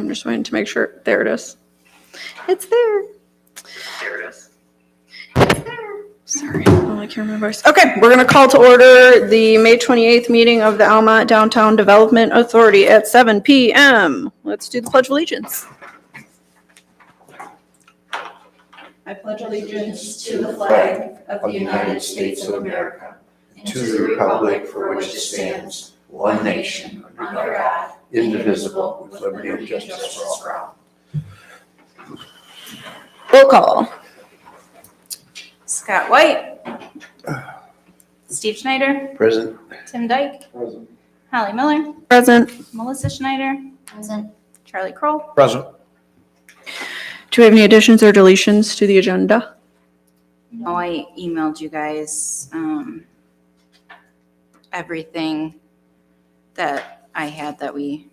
I'm just waiting to make sure. There it is. It's there. There it is. It's there. Sorry, I can't remember my voice. Okay, we're going to call to order the May 28th meeting of the Almont Downtown Development Authority at 7 p.m. Let's do the Pledge of Allegiance. I pledge allegiance to the flag of the United States of America and to the republic for which it stands, one nation, under God, indivisible, with liberty and justice for all. Roll call. Scott White. Steve Schneider. Present. Tim Dyke. Present. Holly Miller. Present. Melissa Schneider. Present. Charlie Kroll. Present. Do we have any additions or deletions to the agenda? Oh, I emailed you guys everything that I had that we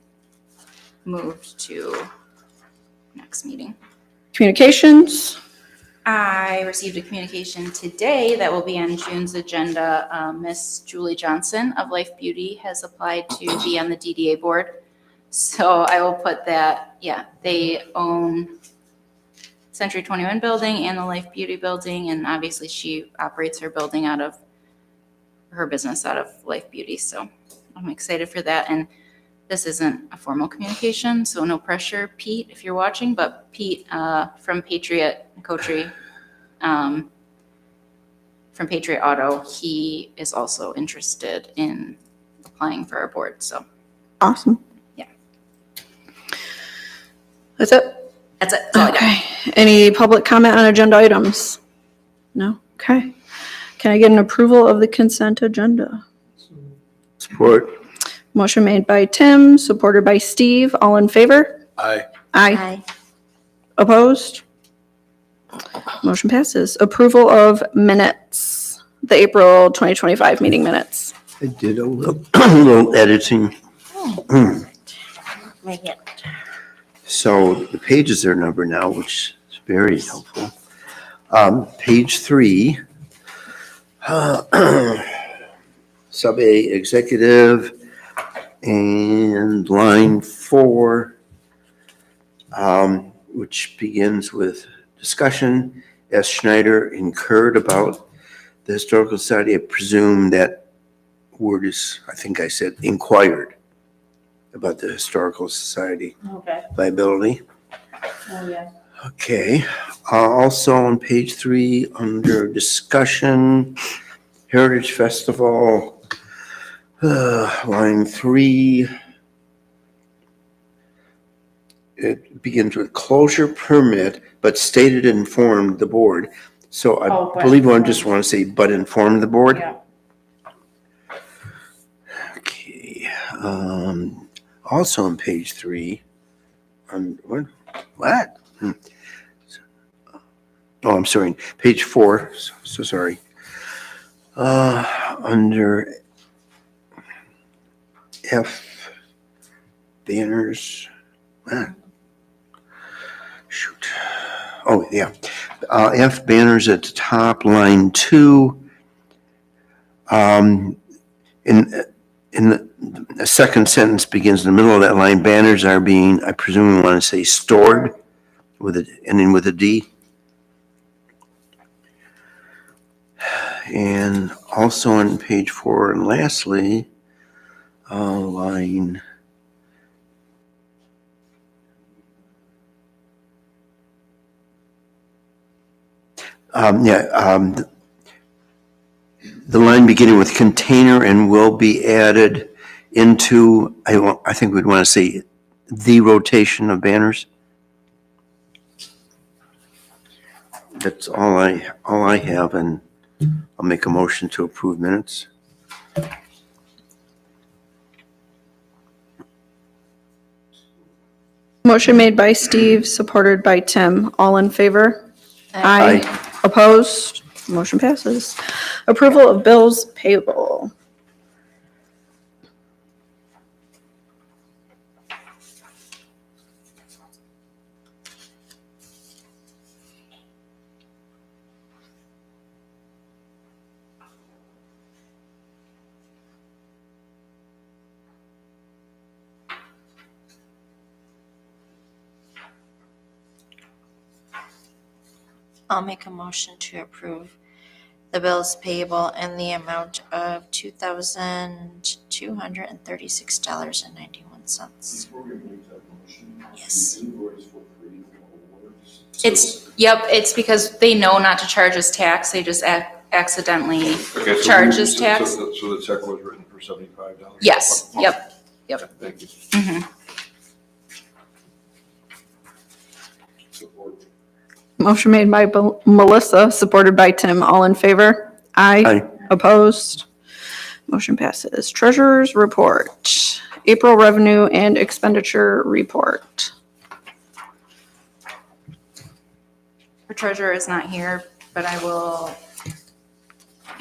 moved to next meeting. Communications? I received a communication today that will be on June's agenda. Miss Julie Johnson of Life Beauty has applied to be on the DDA board. So I will put that, they own Century 21 building and the Life Beauty building. And obviously she operates her building out of her business out of Life Beauty. So I'm excited for that. And this isn't a formal communication, so no pressure, Pete, if you're watching, but Pete from Patriot Coterie, from Patriot Auto, he is also interested in applying for our board, so. Awesome. Yeah. That's it? That's it. That's all I got. Okay. Any public comment on agenda items? No? Okay. Can I get an approval of the consent agenda? Support. Motion made by Tim, supported by Steve. All in favor? Aye. Aye. Opposed? Motion passes. Approval of minutes, the April 2025 meeting minutes. I did a little editing. Make it. So the pages are numbered now, which is very helpful. Page 3, sub A, executive, and line 4, which begins with discussion. S. Schneider incurred about the Historical Society. I presume that word is, I think I said inquired about the Historical Society Okay. liability. Oh, yeah. Okay. Also on page 3, under discussion, Heritage Festival, line 3, it begins with closure permit, but stated and informed the board. So I believe I just want to say, but informed the board. Yeah. Okay. Also on page 3, what? Oh, I'm sorry. Page 4. So sorry. Under F, banners. Shoot. Oh, yeah. F, banners at the top, line 2. In the second sentence begins in the middle of that line. Banners are being, I presume we want to say stored, with it ending with a D. And also on page 4, and lastly, line the line beginning with container and will be added into, I think we'd want to say the rotation of banners. That's all I have, and I'll make a motion to approve minutes. Motion made by Steve, supported by Tim. All in favor? Aye. Opposed? Motion passes. Approval of bills payable. I'll make a motion to approve the bills payable in the amount of $2,236.91. Before we make that motion. Yes. the invoice for creating the awards. It's because they know not to charge us tax, they just accidentally Okay, so charge we- us tax. So the check was written for $75? Yes, Okay. yep. Thank you. Mhm. Support. Motion made by Melissa, supported by Tim. All in favor? Aye. Aye. Opposed? Motion passes. Treasurer's report. April revenue and expenditure report. Our treasurer is not here, but I will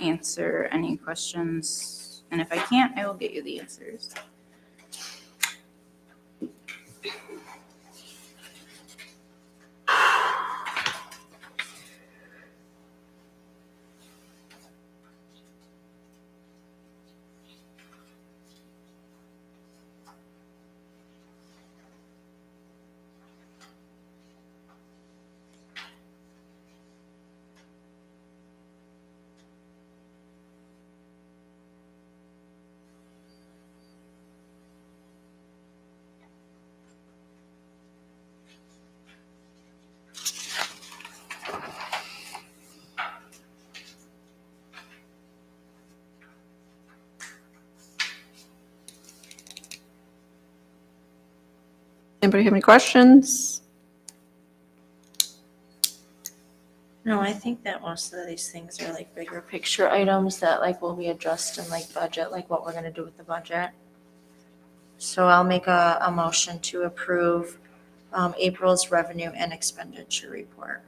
answer any questions. And if I can't, I will get you the answers. Anybody have any questions? No, I think that most of these things are like bigger picture items that like will be addressed in like budget, like what we're gonna do with the budget. So I'll make a motion to approve April's revenue and expenditure report.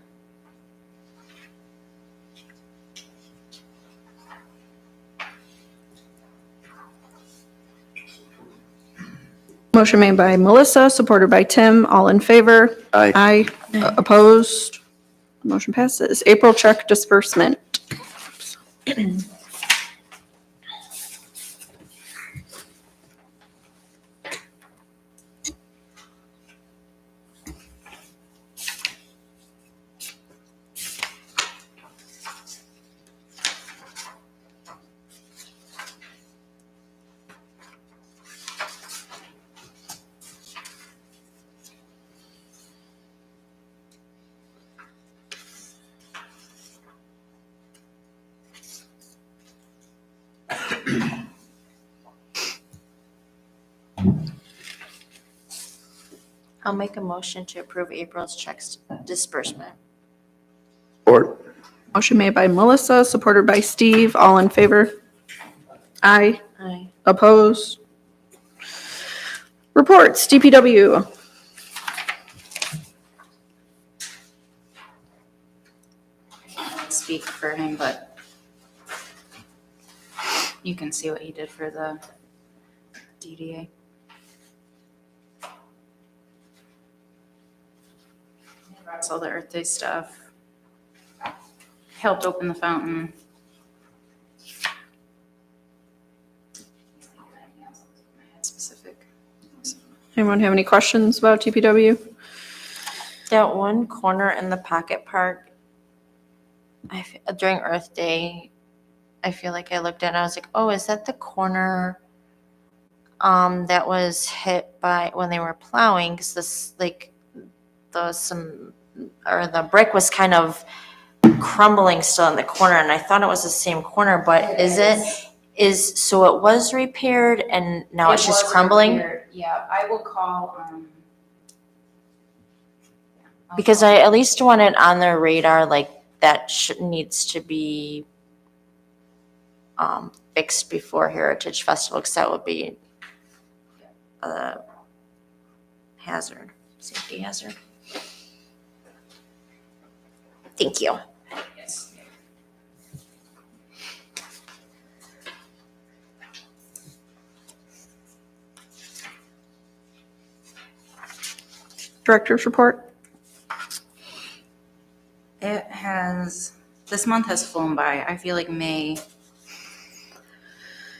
Motion made by Melissa, supported by Tim. All in favor? Aye. Aye. Opposed? Motion passes. April check disbursement. I'll make a motion to approve April's checks disbursement. Support. Motion made by Melissa, supported by Steve. All in favor? Aye. Aye. Opposed? Reports, DPW. Speak for him, but you can see what he did for the DDA. That's all the Earth Day stuff. Helped open the fountain. Specific. Anyone have any questions about DPW? That one corner in the pocket park, during Earth Day, I feel like I looked at it and I was like, oh, is that the corner that was hit by when they were plowing? Because this, like, the brick was kind of crumbling still in the corner, and I thought it was the same corner, but so it was repaired and now it's just was crumbling? repaired. Yeah, I will call, Because I at least want it on their radar, like that needs to be fixed before Heritage Festival, because that would be a hazard, safety hazard. Thank you. Yes. Director's report. This month has flown by. I feel like May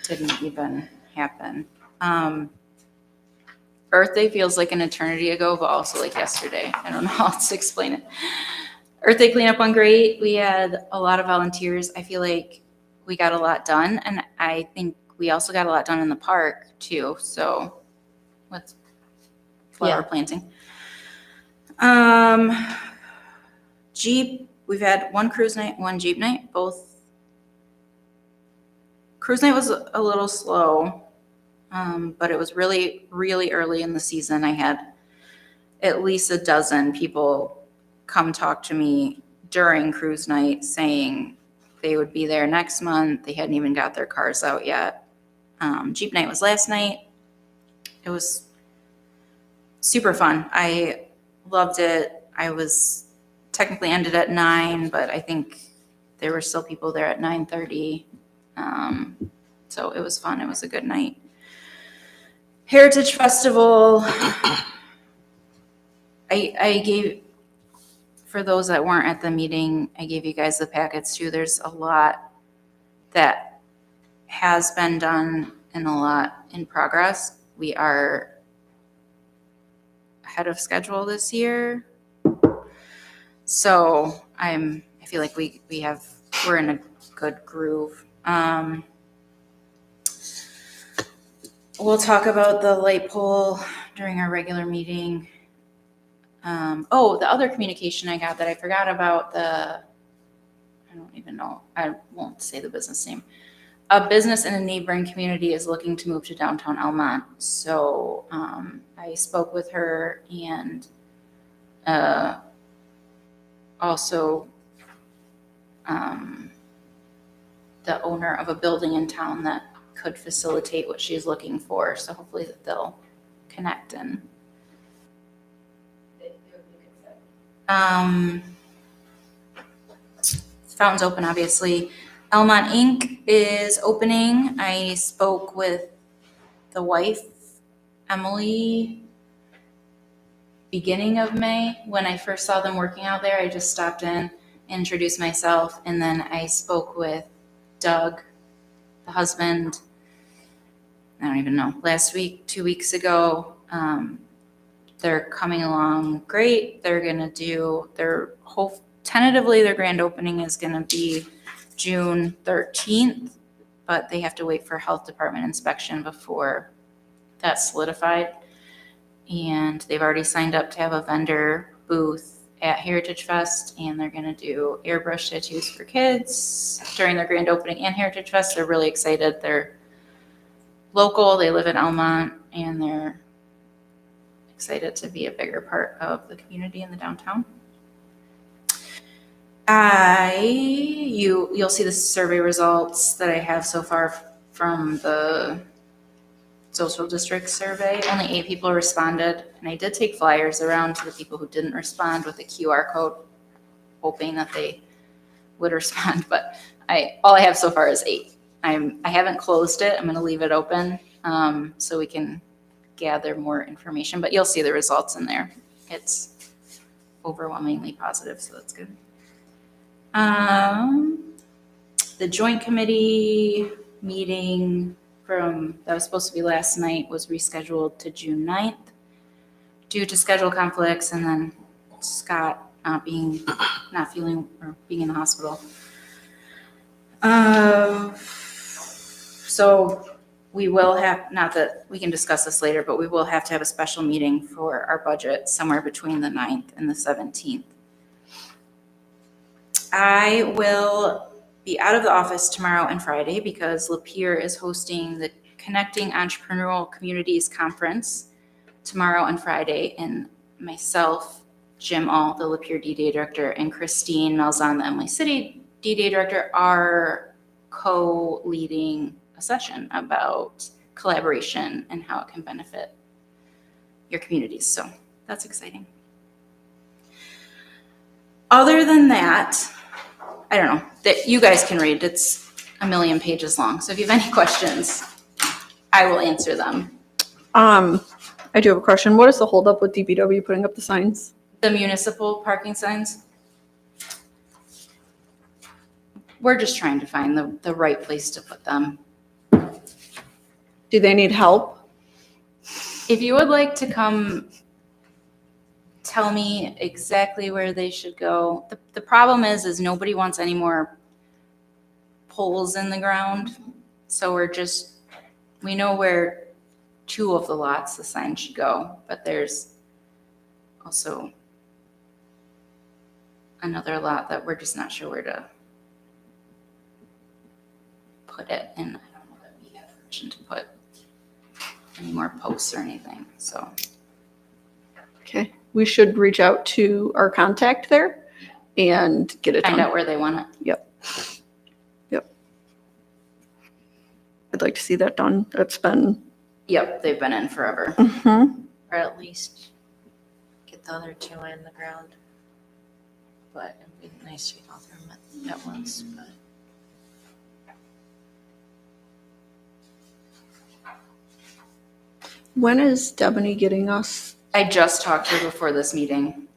didn't even happen. Earth Day feels like an eternity ago, but also like yesterday. I don't know how else to explain it. Earth Day cleanup went great. We had a lot of volunteers. I feel like we got a lot done, and I think we also got a lot done in the park too. So with flower Yeah. planting. Jeep, we've had one cruise night, one Jeep night. Both cruise night was a little slow, but it was really, really early in the season. I had at least a dozen people come talk to me during cruise night saying they would be there next month. They hadn't even got their cars out yet. Jeep night was last night. It was super fun. I loved it. I was technically ended at 9, but I think there were still people there at 9:30. So it was fun. It was a good night. Heritage Festival. I gave, for those that weren't at the meeting, I gave you guys the packets too. There's a lot that has been done and a lot in progress. We are ahead of schedule this year. So I feel like we're in a good groove. We'll talk about the light pole during our regular meeting. The other communication I got that I forgot about, I don't even know, I won't say the business name. A business in a neighboring community is looking to move to downtown Almont. So I spoke with her and also the owner of a building in town that could facilitate what she's looking for. So hopefully that they'll connect and Fountains open, obviously. Almont Inc. is opening. I spoke with the wife, Emily, beginning of May. When I first saw them working out there, I just stopped in, introduced myself, and then I spoke with Doug, the husband, I don't even know, last week, 2 weeks ago. They're coming along great. They're going to do tentatively their grand opening is going to be June 13th, but they have to wait for health department inspection before that's solidified. And they've already signed up to have a vendor booth at Heritage Fest, and they're going to do airbrush tattoos for kids during their grand opening and Heritage Fest. They're really excited. They're local. They live in Almont, and they're excited to be a bigger part of the community in the downtown. You'll see the survey results that I have so far from the social district survey. Only 8 people responded, and I did take flyers around to the people who didn't respond with a QR code, hoping that they would respond. But all I have so far is 8. I haven't closed it. I'm going to leave it open so we can gather more information. But you'll see the results in there. It's overwhelmingly positive, so that's good. The joint committee meeting that was supposed to be last night was rescheduled to June 9th due to schedule conflicts, and then Scott not feeling or being in the hospital. So we will have, not that we can discuss this later, but we will have to have a special meeting for our budget somewhere between the 9th and the 17th. I will be out of the office tomorrow and Friday because Lapeer is hosting the Connecting Entrepreneurial Communities Conference tomorrow and Friday, and myself, Jim All, the Lapeer DDA Director, and Christine Malzahn, the Emily City DDA Director, are co-leading a session about collaboration and how it can benefit your communities. So that's exciting. Other than that, I don't know, that you guys can read. It's a million pages long. So if you have any questions, I will answer them. I do have a question. What is the holdup with DPW putting up the signs? The municipal parking signs. We're just trying to find the right place to put them. Do they need help? If you would like to come tell me exactly where they should go. The problem is nobody wants any more poles in the ground. So we know where 2 of the lots the sign should go, but there's also another lot that we're just not sure where to put it. And I don't know that we have permission to put any more posts or anything, so. Okay, we should reach out to our contact there and get it Find done. out where they want it. Yep. I'd like to see that done. That's been, Yep, they've been in forever. mhm. Or at least get the other 2 in the ground. But it'd be nice to get all 3 at once, but. When is Debony getting us? I just talked to her before this meeting.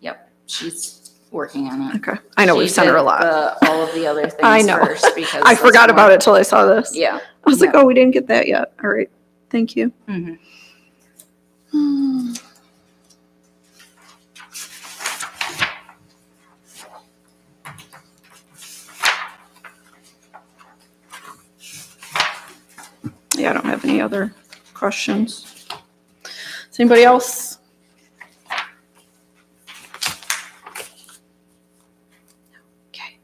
Yep, she's working on it. Okay, I know we've She sent her a did lot. all of the other things I know. first because I forgot about it till I saw this. Yeah. I was like, Yeah. oh, we didn't get that yet. All right, thank you. Mhm. Hmm. Yeah, I don't have any other questions. Does anybody else? Okay.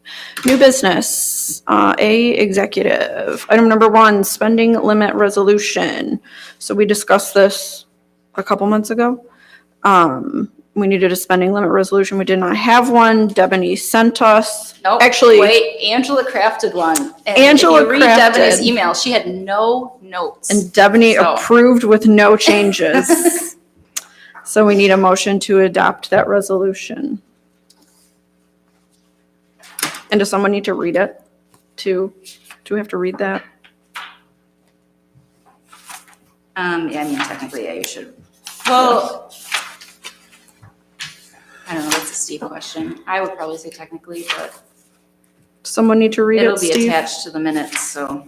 New business, A, executive. Item number 1, spending limit resolution. So we discussed this a couple months ago. We needed a spending limit resolution. We did not have one. Debony sent us. Nope. Actually- Wait, Angela crafted one. And Angela if you read Debona's crafted. email, she had no notes. And Debony So- approved with no changes. So we need a motion to adopt that resolution. And does someone need to read it too? Do we have to read that? Yeah, I mean, technically, yeah, you should. Well, I don't know, that's a Steve question. I would probably say technically, but Someone need to read it'll it, be Steve? attached to the minutes, so.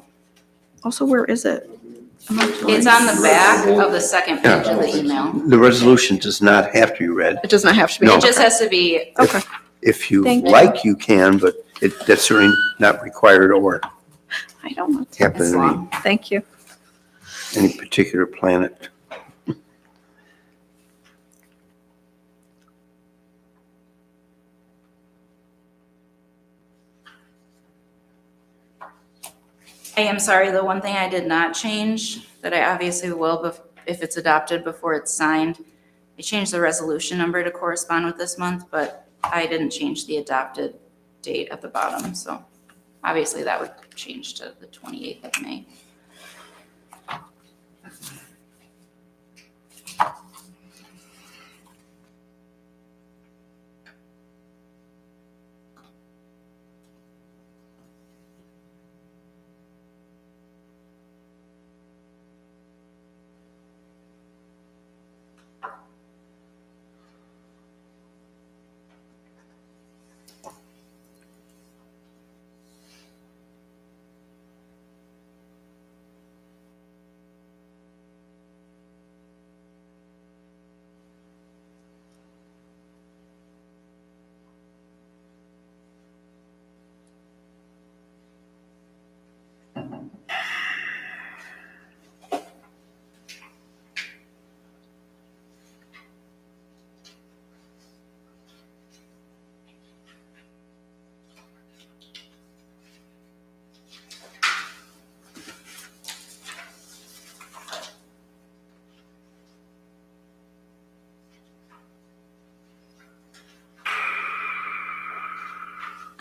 Also, where is it? It's on the back of the second page of the email. The resolution does not have to be read. It does not have to be. No. It just has to be, Okay, If you Thank you. like, you can, but that's certainly not required or I don't know. happen it's in long. Thank you. any particular planet. I am sorry, the one thing I did not change, that I obviously will if it's adopted before it's signed, I changed the resolution number to correspond with this month, but I didn't change the adopted date at the bottom, so obviously that would change to the 28th of May.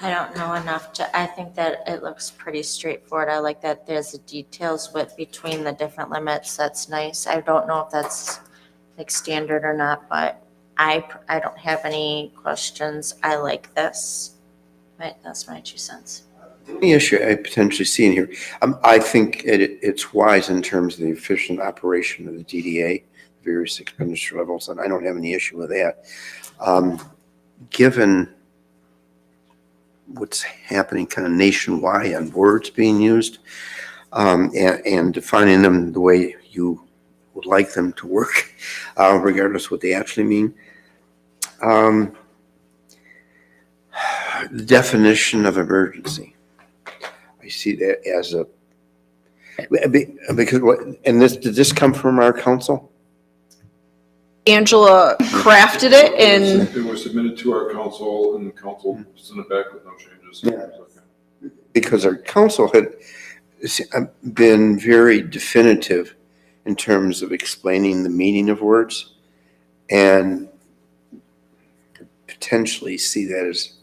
I don't know enough I think that it looks pretty straightforward. I like that there's the details between the different limits. That's nice. I don't know if that's like standard or not, but I don't have any questions. I like this. But that's my 2 cents. The issue I potentially see in here, I think it's wise in terms of the efficient operation of the DDA, various expenditure levels, and I don't have any issue with that. Given what's happening kind of nationwide on words being used, and defining them the way you would like them to work, regardless of what they actually mean, The definition of emergency. I see that as a, because what, and this, did this come from our council? Angela crafted it and It was submitted to our council and the council sent it back with no changes. Yeah. Because our council had been very definitive in terms of explaining the meaning of words and potentially see that as,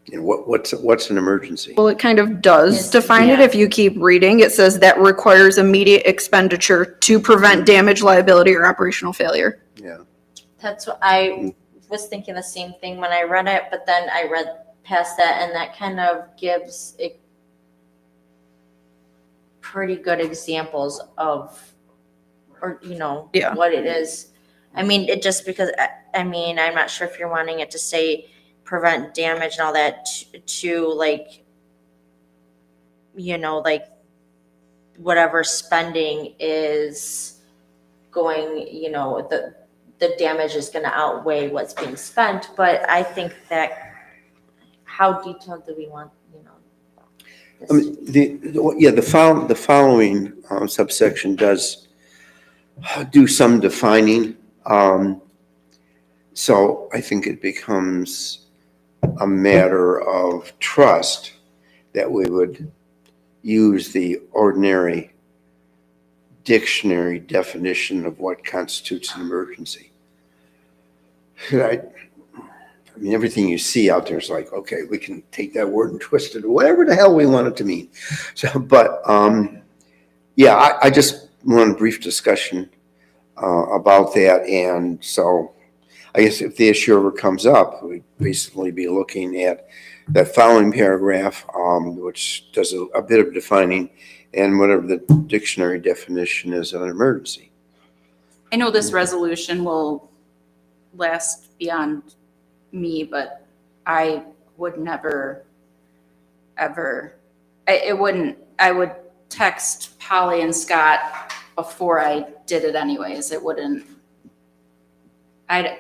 you know, what's an emergency? well, it kind of does Yes, define it yeah. if you keep reading. It says that requires immediate expenditure to prevent damage, liability, or operational failure. Yeah. That's what I was thinking the same thing when I read it, but then I read past that and that kind of gives a pretty good examples of, or, you know, Yeah. what it is. I mean, it just because, I mean, I'm not sure if you're wanting it to say prevent damage and all that to like, you know, like whatever spending is going, you know, the damage is going to outweigh what's being spent. But I think that how detailed do we want, you know? I mean, the following subsection does do some defining. So I think it becomes a matter of trust that we would use the ordinary dictionary definition of what constitutes an emergency. I mean, everything you see out there is like, okay, we can take that word and twist it, whatever the hell we want it to mean. So, but yeah, I just want a brief discussion about that. And so I guess if the issue ever comes up, we'd basically be looking at that following paragraph, which does a bit of defining and whatever the dictionary definition is of an emergency. I know this resolution will last beyond me, but I would never, ever, I would text Polly and Scott before I did it anyways. It wouldn't, I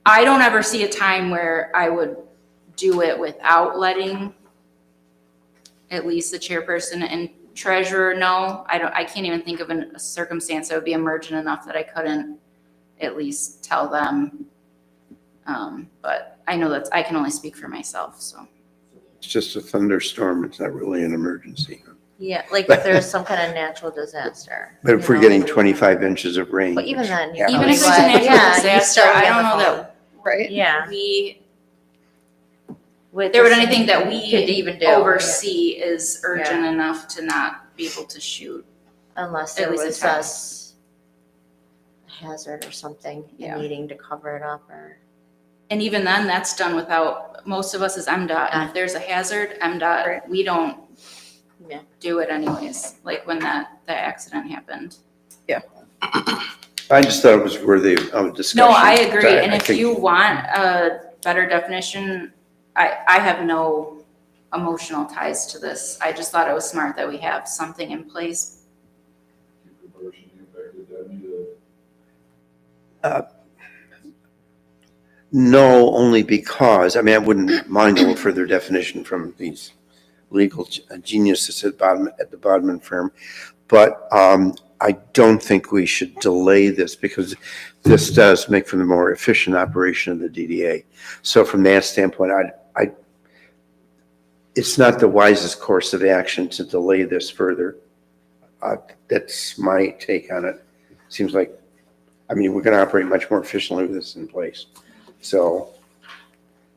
don't ever see a time where I would do it without letting at least the chairperson and treasurer know. I can't even think of a circumstance that would be emergent enough that I couldn't at least tell them. But I know that I can only speak for myself, so. It's just a thunderstorm. It's not really an emergency. Yeah, like if there's some kind of natural disaster. But if you we're know. getting 25 inches of rain. But even then, Yeah. Even if it's a But, natural yeah, you disaster, still I get don't the know phone. that Right. Yeah. there would anything that we Could even do, oversee is urgent enough to not be able to shoot. Unless At there least was a time. a hazard or something Yeah. and needing to cover it up or. And even then, that's done without, most of us is MDOT. And if there's a hazard, MDOT, Right. we don't Yeah. do it anyways, like when that accident happened. I just thought it was worthy of discussion. No, I agree. And I if think- you want a better definition, I have no emotional ties to this. I just thought it was smart that we have something in place. No, only because, I mean, I wouldn't mind a little further definition from these legal geniuses at the Bodman firm. But I don't think we should delay this because this does make for the more efficient operation of the DDA. So from that standpoint, it's not the wisest course of action to delay this further. That's my take on it. Seems like, I mean, we're going to operate much more efficiently with this in place. So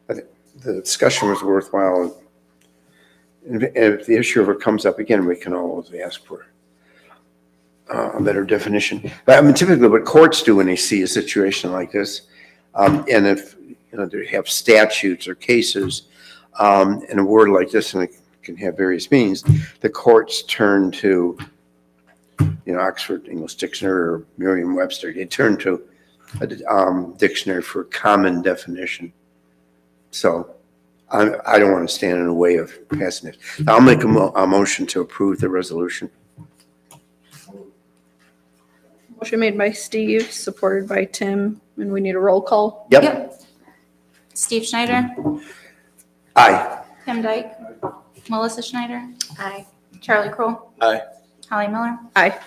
I think the discussion was worthwhile. And if the issue ever comes up again, we can always ask for a better definition. But I mean, typically what courts do when they see a situation like this, and if, you know, they have statutes or cases, and a word like this, and it can have various meanings, the courts turn to, you know, Oxford English Dictionary or Merriam-Webster. They turn to a dictionary for common definition. So I don't want to stand in the way of passing it. I'll make a motion to approve the resolution. Motion made by Steve, supported by Tim, and we need a roll call. Yep. Steve Schneider, Aye. Tim Dyke, Melissa Schneider, Aye. Charlie Kroll. Aye. Holly Miller. Aye.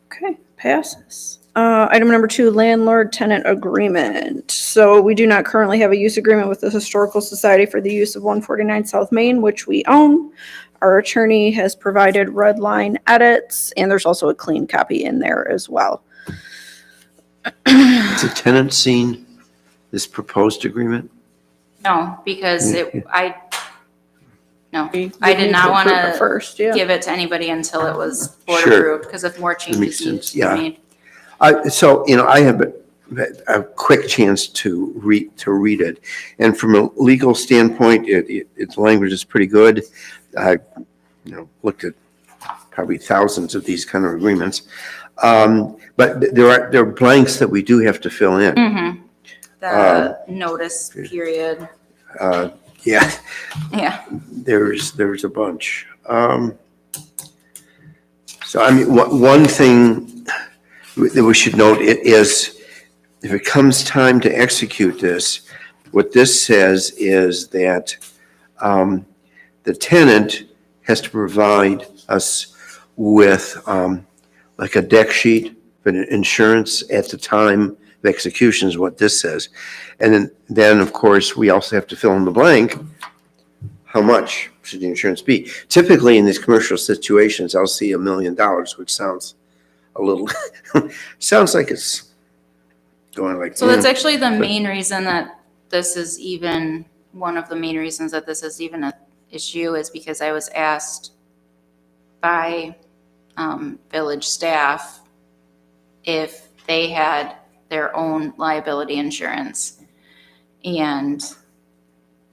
Okay, passes. Item number 2, landlord-tenant agreement. So we do not currently have a use agreement with the Historical Society for the use of 149 South Main, which we own. Our attorney has provided red line edits, and there's also a clean copy in there as well. Has the tenant seen this proposed agreement? No, because We I We did need not to want approve it to first, yeah. give it to anybody until it was board Sure. approved, because if more changes makes needed sense, to be yeah. made. So, I have a quick chance to read it. And from a legal standpoint, its language is pretty good. I, looked at probably thousands of these kind of agreements. But there are blanks that we do have to fill in. Mm-hmm. The notice period, Yeah, yeah. there's a bunch. So, one thing that we should note is if it comes time to execute this, what this says is that the tenant has to provide us with like a deck sheet for insurance at the time of execution is what this says. And then of course, we also have to fill in the blank. How much should the insurance be? Typically in these commercial situations, I'll see $1 million, which sounds a little, sounds like it's going like. So that's actually the main reason that this is even, one of the main reasons that this is even an issue is because I was asked by village staff if they had their own liability insurance. And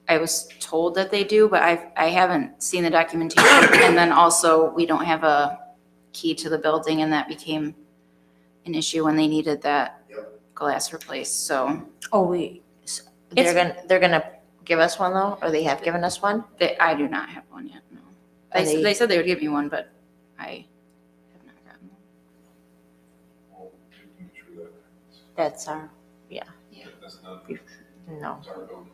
I was told that they do, but I haven't seen the documentation. And then also, we don't have a key to the building, and that became an issue when they needed that glass replaced, so. Oh, they're gonna give us one though, or they have given us one? I do not have one yet, no. Are They said they would give me one, but I have not gotten one. Well, we can make sure that That's our, that's not. no. It's our building.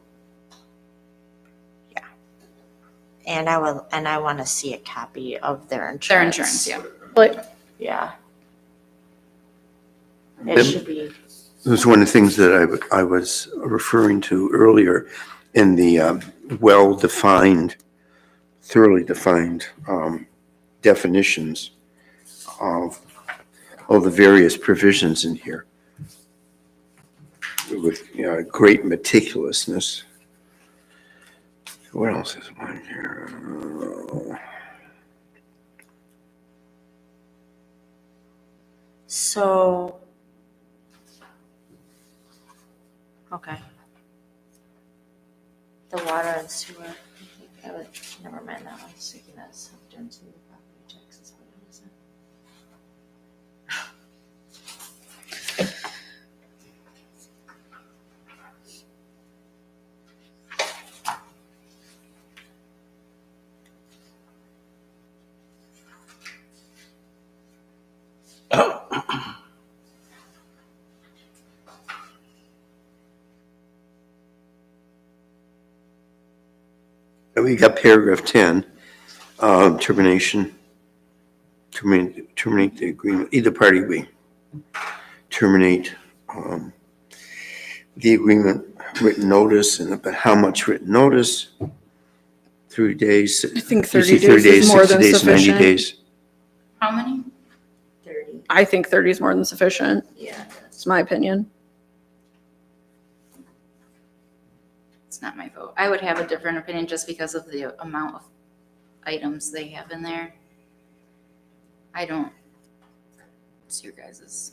And I want to see a copy of their insurance. Their insurance, yeah. But Yeah. It Yep. should be, It was one of the things that I was referring to earlier in the well-defined, thoroughly defined definitions of all the various provisions in here with great meticulousness. What else is on here? so. Okay. The water and sewer, never mind that one, sticking that sucked into the property taxes, what is it? We got paragraph 10, terminate the agreement, either party we terminate the agreement, written notice, but how much written notice? 3 days? I think You see 30 days is more 60 than days, 90 sufficient. days. How many? 30, I think 30 is more than sufficient. yeah. It's my opinion. It's not my vote. I would have a different opinion just because of the amount of items they have in there. I don't, it's your guys's.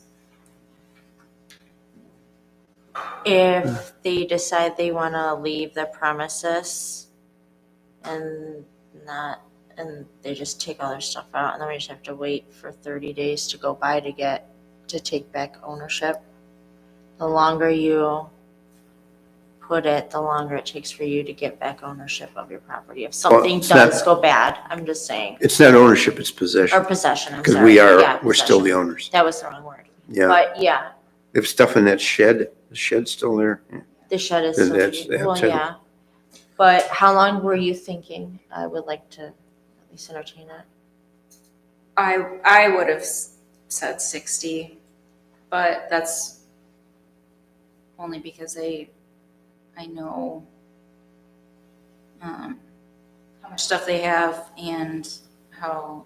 If they decide they want to leave the premises and they just take all their stuff out and then we just have to wait for 30 days to go by to take back ownership. The longer you put it, the longer it takes for you to get back ownership of your property. If something it's not- does go bad, I'm just saying, It's not ownership, it's or possession. possession, I'm Because sorry. we Yeah, are, we're still the possession. owners. That was the wrong word. Yeah. But yeah, If stuff in that shed, the shed's still there. the shed is Then still, that's- well, that's it. yeah. But how long were you thinking? I would like to at least entertain it. I would have said 60, but that's only because I know how much stuff they have and how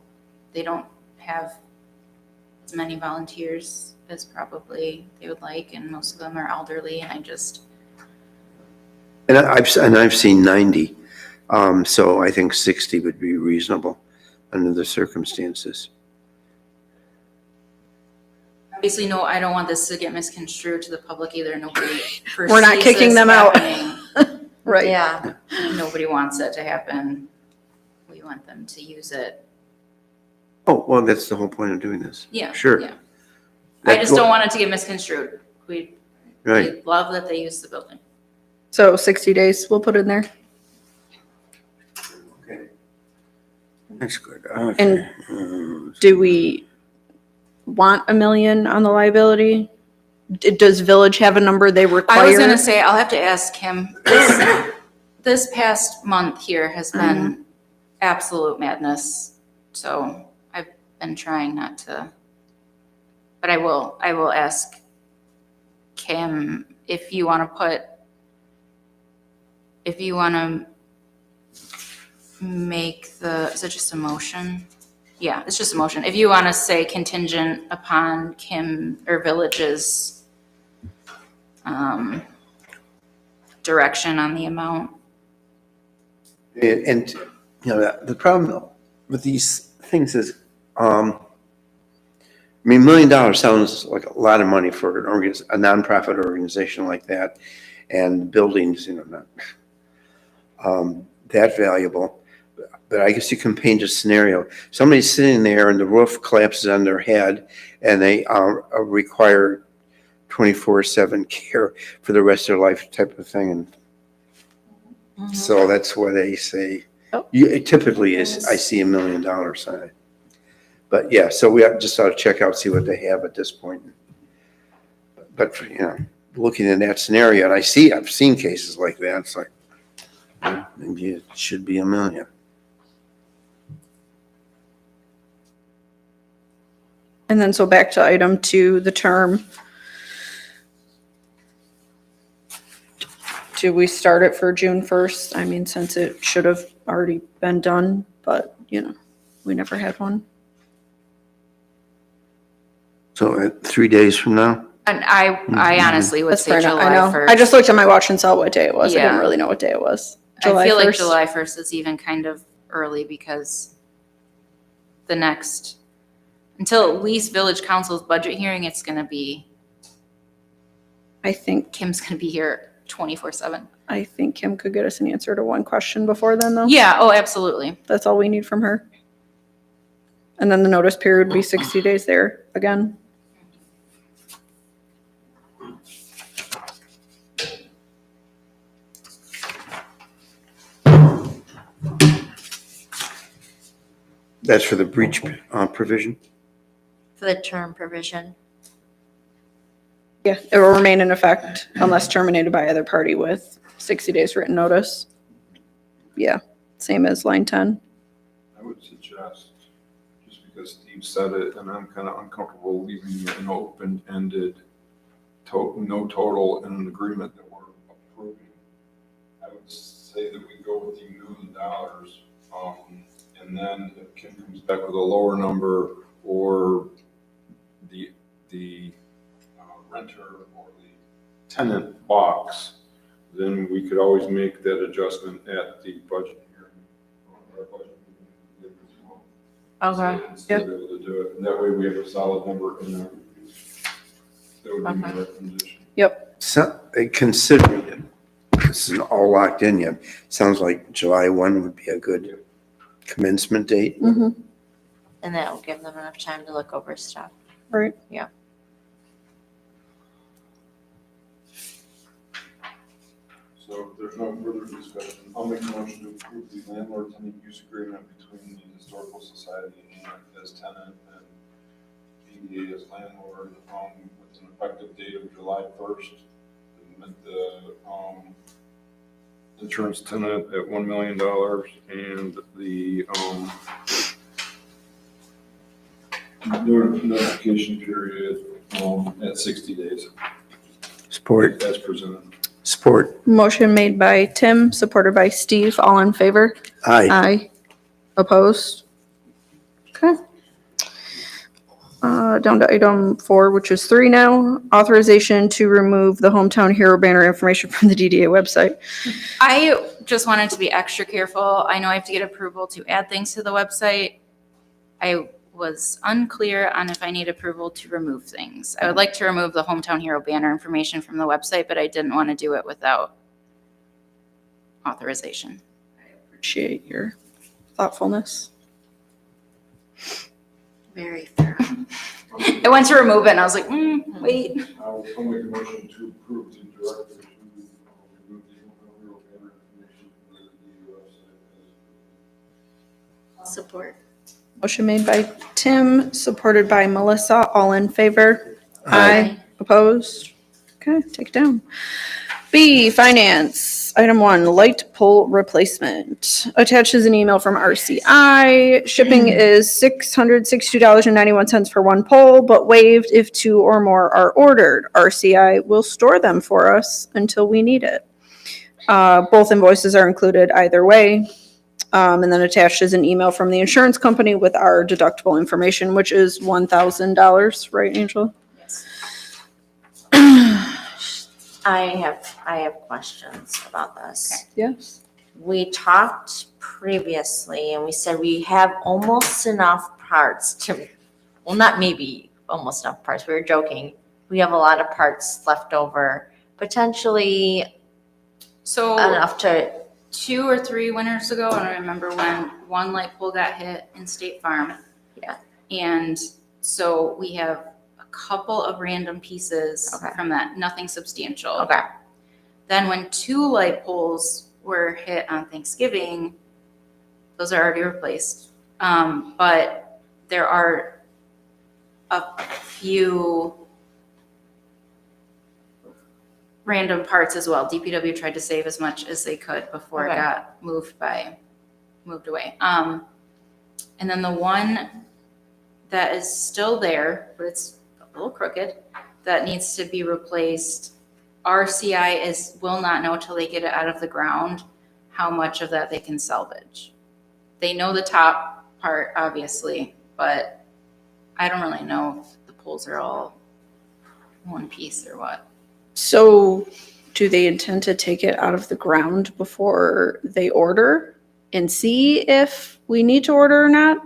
they don't have as many volunteers as probably they would like, and most of them are elderly, and And I've seen 90. So I think 60 would be reasonable under the circumstances. obviously, no, I don't want this to get misconstrued to the public either. Nobody We're not foresees kicking this them out. happening. Right. Yeah, Nobody wants it to happen. We want them to use it. Oh, well, that's the whole point of doing this. Yeah. Sure. Yeah. I That's just what- don't want it to get misconstrued. We Right. love that they use the building. So 60 days, we'll put in there. Okay. That's good. And Okay. do we want $1 million on the liability? Does Village have a number they require? I was gonna say, I'll have to ask him. This past month here has been absolute madness. So I've been trying not to, but I will ask Kim if you want to make is it just a motion? Yeah, it's just a motion. If you want to say contingent upon Kim or Village's direction on the amount. And, you know, the problem with these things is, I mean, $1 million sounds like a lot of money for a nonprofit organization like that. And buildings, you know, not that valuable. But I guess you can paint a scenario. Somebody's sitting there and the roof collapses on their head and they require 24/7 care for the rest of their life type of thing. And so that's why they say, Oh. it typically is, I see $1 million sign. But yeah, so we just ought to check out, see what they have at this point. But, you know, looking at that scenario, and I've seen cases like that, it's like, maybe it should be $1 million. And then so back to item 2, the term. Do we start it for June 1st? I mean, since it should have already been done, but, you know, we never had one. So 3 days from now? And I honestly would That's say fair enough. I July know. 1st. I just looked at my watch and saw what day it was. I didn't Yeah. really know what day it was. I feel like 1st? July 1st is even kind of early because until at least Village Council's budget hearing, it's going to be, I think Kim's going to be here 24/7. Kim could get us an answer to one question before then, though. Yeah, oh, absolutely. That's all we need from her. And then the notice period would be 60 days there again. That's for the breach provision? for the term provision. Yeah, it will remain in effect unless terminated by either party with 60 days written notice. Yeah, same as line 10. I would suggest, just because Steve said it, and I'm kind of uncomfortable leaving an open-ended, no total in an agreement that we're approving. I would say that we go with the $1 million, and then if Kim comes back with a lower number, or the renter or the tenant box, then we could always make that adjustment at the budget hearing. Or our budget meeting. Okay. Still be able to do it, and that way we have a solid number in there. That would be my recommendation. So, considering it, this isn't all locked in yet, sounds like July 1 would be a good commencement date. Mm-hmm. And that will give them enough time to look over stuff. Right. Yeah. So if there's no further discussion, I'll make a motion to approve the landlord-tenant use agreement between the Historical Society as tenant and PDA as landlord, with an effective date of July 1st. And the, insurance tenant at $1 million and the, notification period, at 60 days. Support. As presented. Support. Motion made by Tim, supported by Steve. All in favor? Aye. Aye. Opposed? Okay. Down to item 4, which is 3 now. Authorization to remove the hometown hero banner information from the DDA website. I just wanted to be extra careful. I know I have to get approval to add things to the website. I was unclear on if I need approval to remove things. I would like to remove the hometown hero banner information from the website, but I didn't want to do it without authorization. Appreciate your thoughtfulness. Very thorough. I went to remove it and I was like, wait. I'll make a motion to approve the director to remove the real banner information from the website. Support. Motion made by Tim, supported by Melissa. All in favor? Aye. Opposed? Okay, take it down. B, finance. Item 1, light pole replacement. Attached is an email from RCI. Shipping is $662.91 for one pole, but waived if 2 or more are ordered. RCI will store them for us until we need it. Both invoices are included either way. And then attached is an email from the insurance company with our deductible information, which is $1,000, right, Angela? I have questions about this. Yes. We talked previously and we said we have almost enough parts to, well, not maybe almost enough parts. We were joking. We have a lot of parts left over, potentially So enough to, 2 or 3 winters ago, and I remember when one light pole got hit in State Farm. Yeah. And so we have a couple of random pieces Okay. from that, nothing substantial. okay. Then when 2 light poles were hit on Thanksgiving, those are already replaced. But there are a few random parts as well. DPW tried to save as much as they could before Okay. it got moved away. And then the one that is still there, but it's a little crooked, that needs to be replaced. RCI will not know till they get it out of the ground how much of that they can salvage. They know the top part, obviously, but I don't really know if the poles are all one piece or what. So do they intend to take it out of the ground before they order and see if we need to order or not?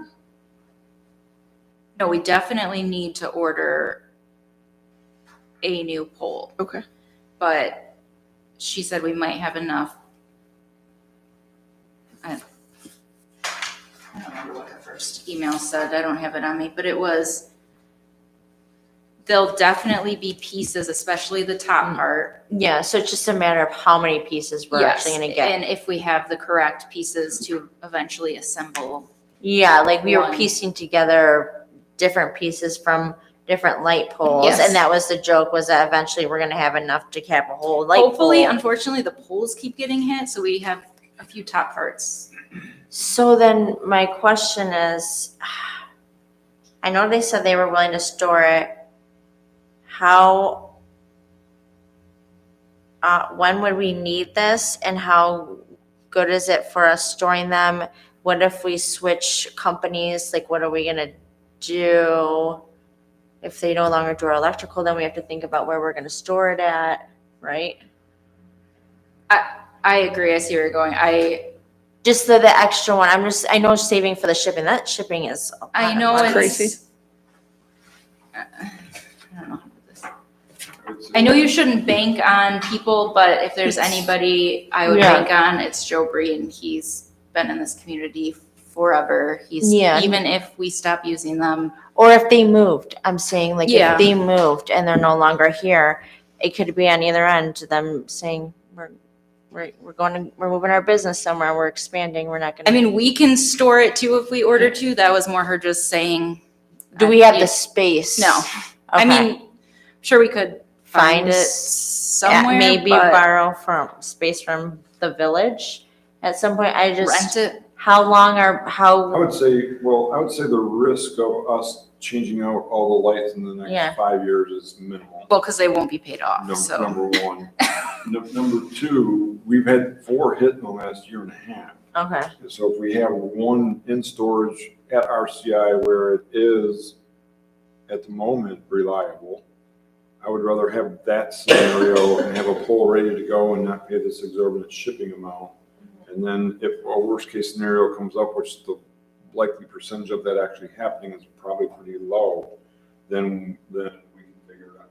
No, we definitely need to order a new pole. Okay. But she said we might have enough. I don't remember what her first email said. I don't have it on me, but it was, there'll definitely be pieces, especially the top part. Yeah, so it's just a matter of how many pieces we're actually gonna get. And if we have the correct pieces to eventually assemble. Yeah, like we were One. piecing together different pieces from different light poles. Yes. And that was the joke, was that eventually we're gonna have enough to cap a whole light pole. Hopefully, unfortunately, the poles keep getting hit, so we have a few top parts. So then my question is, I know they said they were willing to store it. How, when would we need this and how good is it for us storing them? What if we switch companies? Like, what are we gonna do? If they no longer do our electrical, then we have to think about where we're gonna store it at, right? I agree. I see where you're going. Just the extra one. I know saving for the shipping. That shipping is a lot I of know money. it's Crazy. I don't know how to put this. I know you shouldn't bank on people, but if there's anybody I would Yeah. bank on, it's Joe Bree, and he's been in this community forever. Yeah. Even if we stop using them. Or if they moved, I'm saying like Yeah. if they moved and they're no longer here, it could be on either end, them saying we're moving our business somewhere, we're expanding, we're not I gonna. mean, we can store it too if we order to. That was more her just saying. Do we have the space? No. I Okay. mean, sure we could Find find it somewhere, maybe but borrow from space from the village at some point. I just, rent it. how long are, I how, would say, the risk of us changing out all the lights in the Yeah. next 5 years is minimal. Well, because they won't be paid off, so. Number one. Number two, we've had 4 hit in the last year and a half. okay, So if we have one in storage at RCI where it is at the moment reliable, I would rather have that scenario and have a pole ready to go and not pay this exorbitant shipping amount. And then if a worst case scenario comes up, which the likely percentage of that actually happening is probably pretty low, then we can figure it out.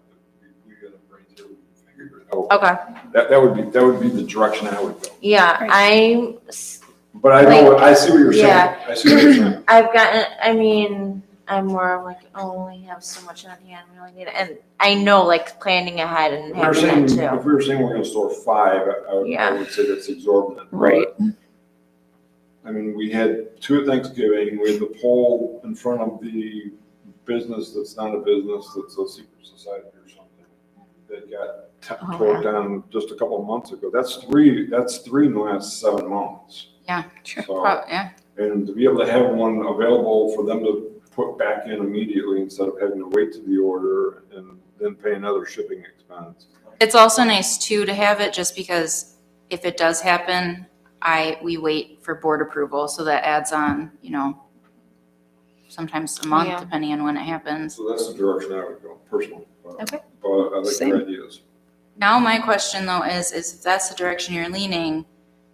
We got a brain here, we can figure it out. okay, That would be the direction I would go. yeah, But I know, I see what you're saying. Yeah. I see what you're saying. I've gotten, I mean, I'm more of like, oh, we have so much on hand, we really need it, and I know like planning ahead and If we were having saying, that too. if we were saying we're gonna store 5, I Yeah. would say that's exorbitant. Right. I mean, we had 2 at Thanksgiving, we had the pole in front of the business that's not a business, that's a secret society or something, that got tore down just a couple of months ago. That's 3 in the last 7 months. Yeah. So, Yeah. and to be able to have one available for them to put back in immediately instead of having to wait to the order and then pay another shipping expense. It's also nice too to have it just because if it does happen, we wait for board approval. So that adds on, sometimes a month, Yeah. depending on when it happens. So that's the direction I would go personally. Okay. But I like Same. your ideas. Now my question though is if that's the direction you're leaning,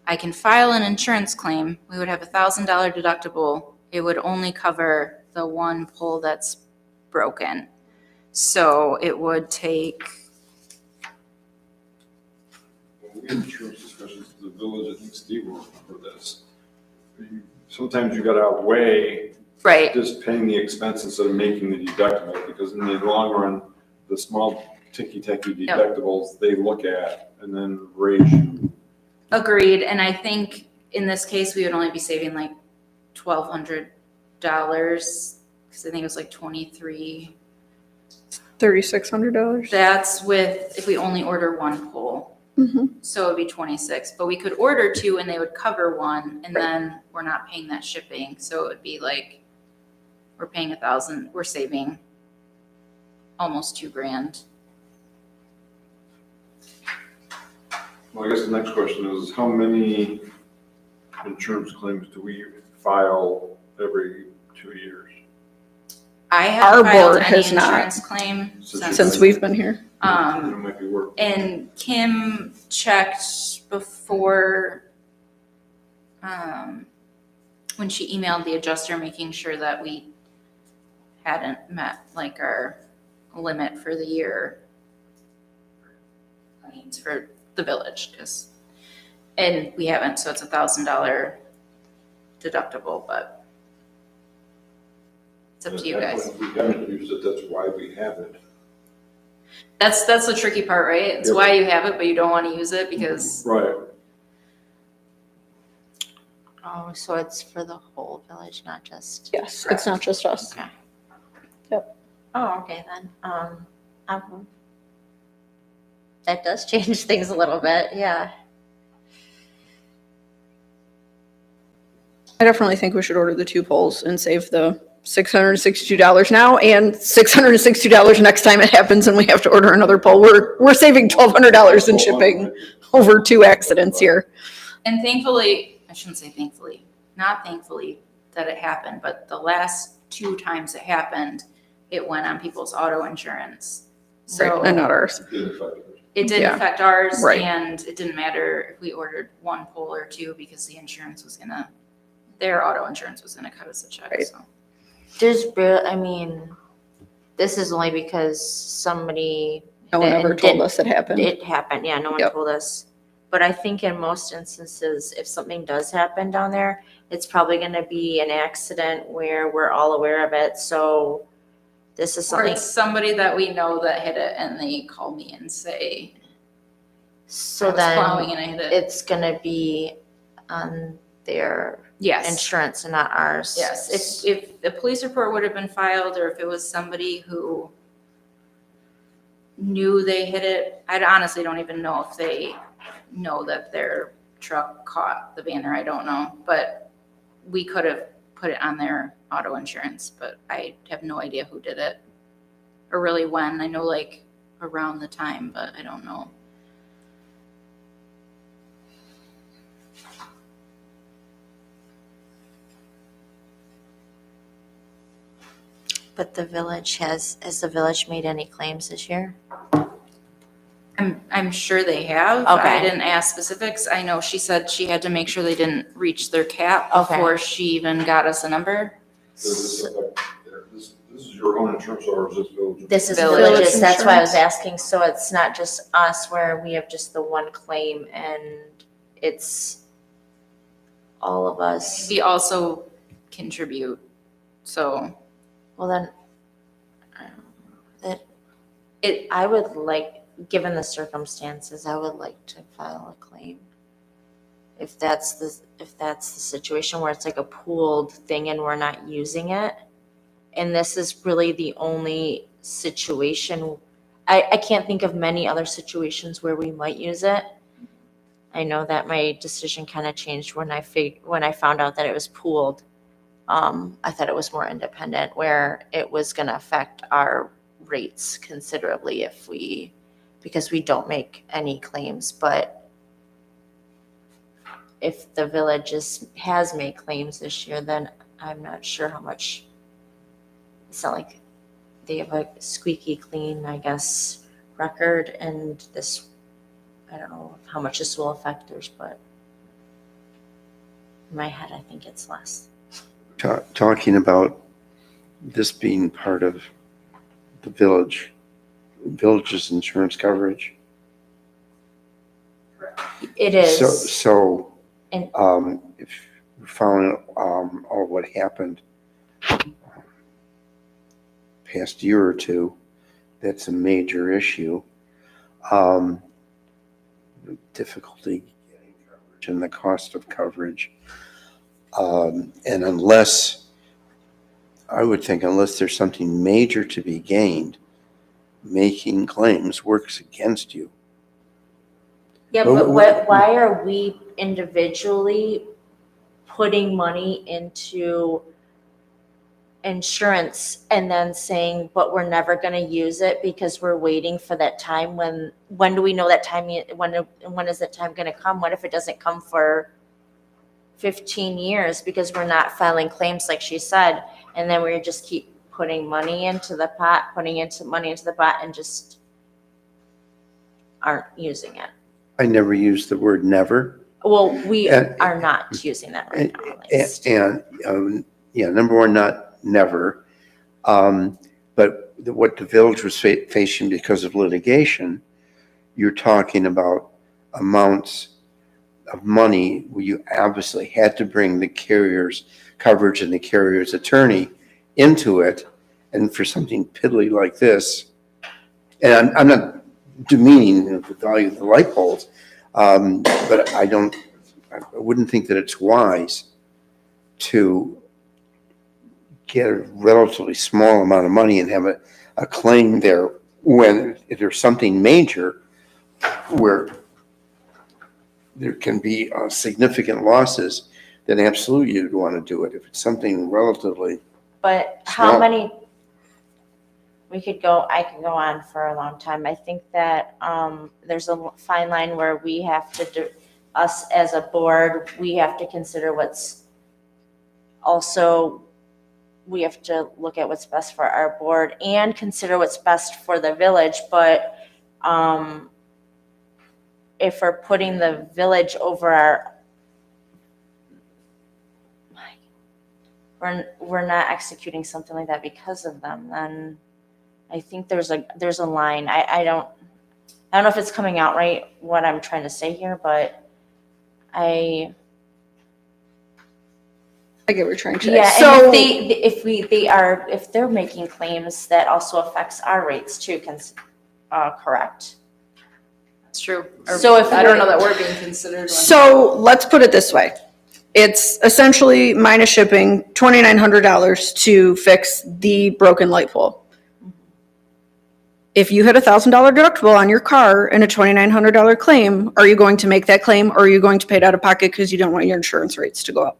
I can file an insurance claim. We would have $1,000 deductible. It would only cover the one pole that's broken. So it would take, When we have insurance discussions with the village, I think Steve will remember this. Sometimes you gotta outweigh right, just paying the expense instead of making the deductible, because in the long run, the small ticky-tacky Yep. deductibles, they look at and then raise you. agreed. And I think in this case, we would only be saving like $1,200 because I think it was like 23. $3,600. That's with, if we only order one pole. Mm-hmm. So it'd be 26, but we could order 2 and they would cover 1 and Right. then we're not paying that shipping. So it would be like, we're paying $1,000, we're saving almost $2,000. Well, I guess the next question is, how many insurance claims do we file every 2 years? I haven't Our filed board any has not. insurance claim Since we've been here. It might be worth. And Kim checked before, when she emailed the adjuster, making sure that we hadn't met like our limit for the year claims for the village, and we haven't, so it's $1,000 deductible, but it's up to you guys. If we haven't used it, that's why we have it. That's the tricky part, right? It's Yep. why you have it, but you don't want to use it because, Right. Oh, so it's for the whole village, not just. Yes, it's not just us. Okay. Yep. Oh, okay then. That does change things a little bit, yeah. I definitely think we should order the 2 poles and save the $662 now and $662 next time it happens and we have to order another pole. We're saving $1,200 in shipping over 2 accidents here. and thankfully, I shouldn't say thankfully, not thankfully that it happened, but the last 2 times it happened, it went on people's auto insurance. So And not ours. it didn't Yeah. affect ours, Right. and it didn't matter if we ordered 1 pole or 2 because their auto insurance was gonna cut us a check, Right. so. This is only because somebody. No one ever didn't- told us it happened. It happened, yeah, no one Yep. told us. But I think in most instances, if something does happen down there, it's probably gonna be an accident where we're all aware of it, so this is Or something. it's somebody that we know that hit it and they call me and say, So I was plowing then and I hit it. it's gonna be on their Yes. insurance and not ours. Yes, if the police report would have been filed, or if it was somebody who knew they hit it, I honestly don't even know if they know that their truck caught the banner, I don't know, but we could have put it on their auto insurance, but I have no idea who did it, or really when. I know like around the time, but I don't know. But the village has the village made any claims this year? I'm sure they have. I Okay. didn't ask specifics. I know she said she had to make sure they didn't reach their cap Okay. before she even got us a number. Does this affect, this is your own insurance or is this village? This is Village villages, that's why I was insurance. asking, so it's not just us where we have just the one claim and it's all of us. We also contribute, so Well then, I would like, given the circumstances, I would like to file a claim. If that's the situation where it's like a pooled thing and we're not using it. And this is really the only situation, I can't think of many other situations where we might use it. I know that my decision kind of changed when I found out that it was pooled. I thought it was more independent, where it was gonna affect our rates considerably because we don't make any claims, but if the village has made claims this year, then I'm not sure how much. It's not like they have a squeaky clean, I guess, record, and this, I don't know how much this will affect theirs, but in my head, I think it's less. Talking about this being part of the village's insurance coverage. It is. So, And- if you found all what happened past year or two, that's a major issue. The difficulty getting coverage and the cost of coverage. And I would think unless there's something major to be gained, making claims works against you. Yeah, But but why are we individually putting money into insurance and then saying, but we're never gonna use it because we're waiting for that time when do we know that time, when is that time gonna come? What if it doesn't come for 15 years because we're not filing claims like she said, and then we just keep putting money into the pot, and just aren't using it? I never use the word never. Well, we And- are not using that right now, at least. And, yeah, number one, not never. But what the village was facing because of litigation, you're talking about amounts of money where you obviously had to bring the carrier's coverage and the carrier's attorney into it. And for something piddly like this, and I'm not demeaning the value of the light poles, but I wouldn't think that it's wise to get a relatively small amount of money and have a claim there when if there's something major where there can be significant losses, then absolutely you'd want to do it. If it's something relatively, But how Small. many, I could go on for a long time. I think that there's a fine line where we have to do, us as a board, we have to consider what's also, we have to look at what's best for our board and consider what's best for the village, but if we're putting the village over we're not executing something like that because of them, then I think there's a line. I don't know if it's coming out right what I'm trying to say here, but I get what you're trying to say. yeah, So, and if they're making claims, that also affects our rates too, correct? It's true. Or So if I don't you're- know that we're being considered one. So let's put it this way. It's essentially minus shipping, $2,900 to fix the broken light pole. If you had $1,000 deductible on your car and a $2,900 claim, are you going to make that claim or are you going to pay it out of pocket because you don't want your insurance rates to go up?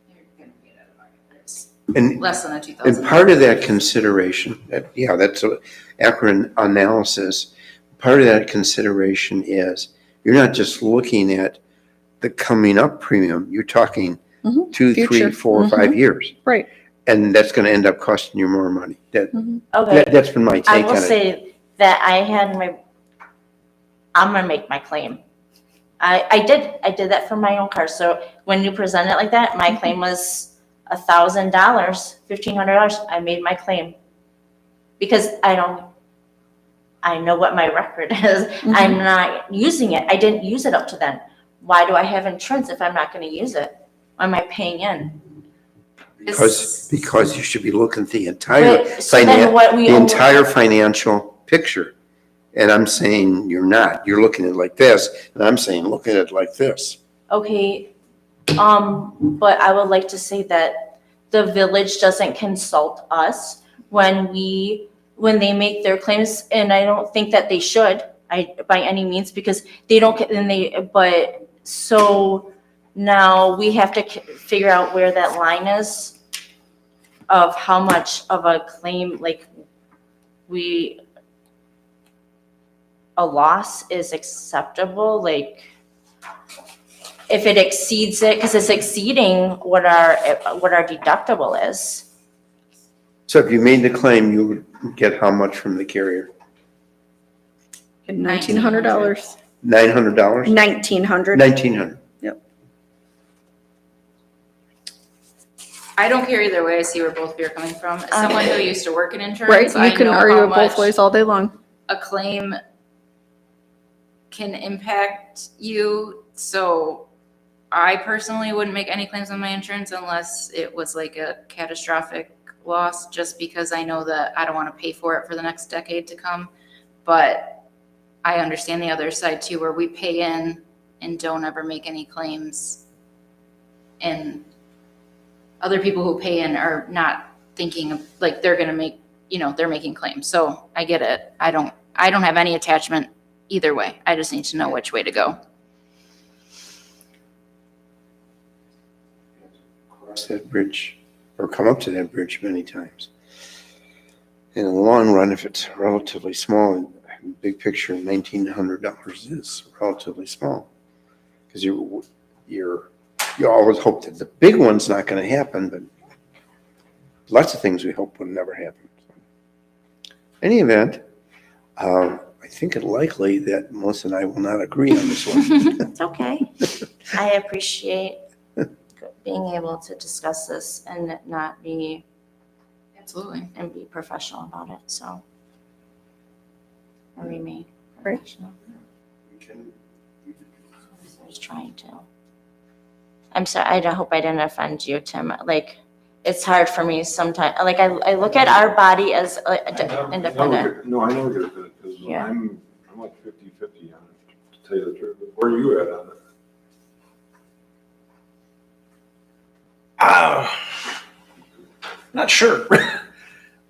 You're gonna pay it out of pocket. It's And, less than a $2,000. and part of that consideration, that's an accurate analysis. Part of that consideration is you're not just looking at the coming up premium, you're talking Mhm. 2, 3, Future. 4, 5 years. Right. And that's gonna end up costing you more money. Okay, That's been my I take will on it. say that I'm gonna make my claim. I did that for my own car, so when you present it like that, my claim was $1,000, $1,500, I made my claim. Because I know what my record is, I'm not using it, I didn't use it up to then. Why do I have insurance if I'm not gonna use it? Why am I paying in? Because you should be looking at the entire But, so then finan- what we. the entire financial picture. And I'm saying you're not. You're looking at it like this, and I'm saying look at it like this. Okay, but I would like to say that the village doesn't consult us when they make their claims, and I don't think that they should, by any means, because they don't get, but, so now we have to figure out where that line is of how much of a claim, like, a loss is acceptable, like, if it exceeds it, because it's exceeding what our deductible is. So if you made the claim, you would get how much from the carrier? $1,900. $900? $1,900. $1,900. I don't care either way. I see where both of you are coming from. As someone who used to work in Right, insurance, I you can know argue how it both much ways all day long. a claim can impact you. So I personally wouldn't make any claims on my insurance unless it was like a catastrophic loss, just because I know that I don't want to pay for it for the next decade to come. But I understand the other side too, where we pay in and don't ever make any claims. And other people who pay in are not thinking of, like, they're gonna make, they're making claims. So I get it. I don't have any attachment either way. I just need to know which way to go. Cross that bridge or come up to that bridge many times. In the long run, if it's relatively small, big picture, $1,900 is relatively small. Because you always hope that the big one's not going to happen, but lots of things we hope would never happen. Any event, I think it likely that Melissa and I will not agree on this one. It's okay. I appreciate being able to discuss this and not be, Absolutely. and be professional about it, so. I remain Right. professional. I was trying to. I'm sorry, I hope I didn't offend you, Tim. Like, it's hard for me sometimes, like, I look at our body as independent. No, I never get it, because Yeah. I'm like 50-50 on it, to tell you the truth. Where are you at on it? Not sure.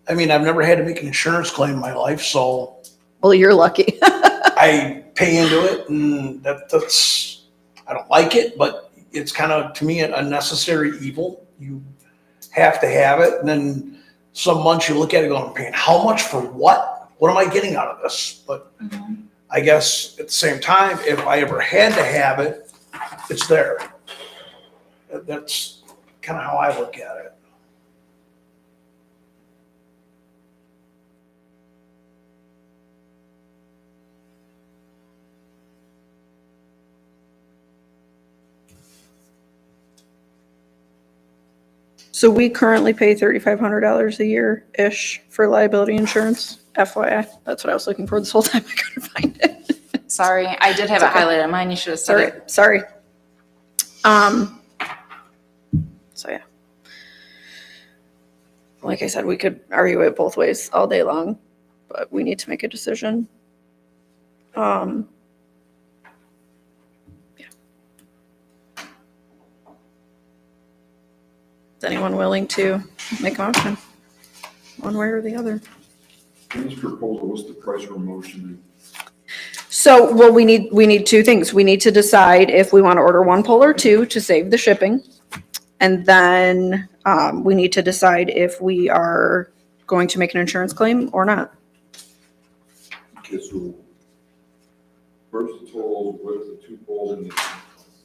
I mean, I've never had to make an insurance claim in my life, so Well, you're lucky. I pay into it, and that's, I don't like it, but it's kind of, to me, a necessary evil. You have to have it, and then some months you look at it going, I'm paying how much for what? What am I getting out of this? But I guess at the same time, if I ever had to have it, it's there. That's kind of how I look at it. So we currently pay $3,500 a year-ish for liability insurance, FYI. That's what I was looking for this whole time. I couldn't find it. Sorry, I did have it It's okay. highlighted on mine. You should have said it. Sorry. So yeah. Like I said, we could argue it both ways all day long, but we need to make a decision. anyone willing to make a motion? One way or the other. In this proposal, what's the price for motion? So, well, we need two things. We need to decide if we want to order one pole or two to save the shipping. And then we need to decide if we are going to make an insurance claim or not. Okay, so first the total with the two poles and the.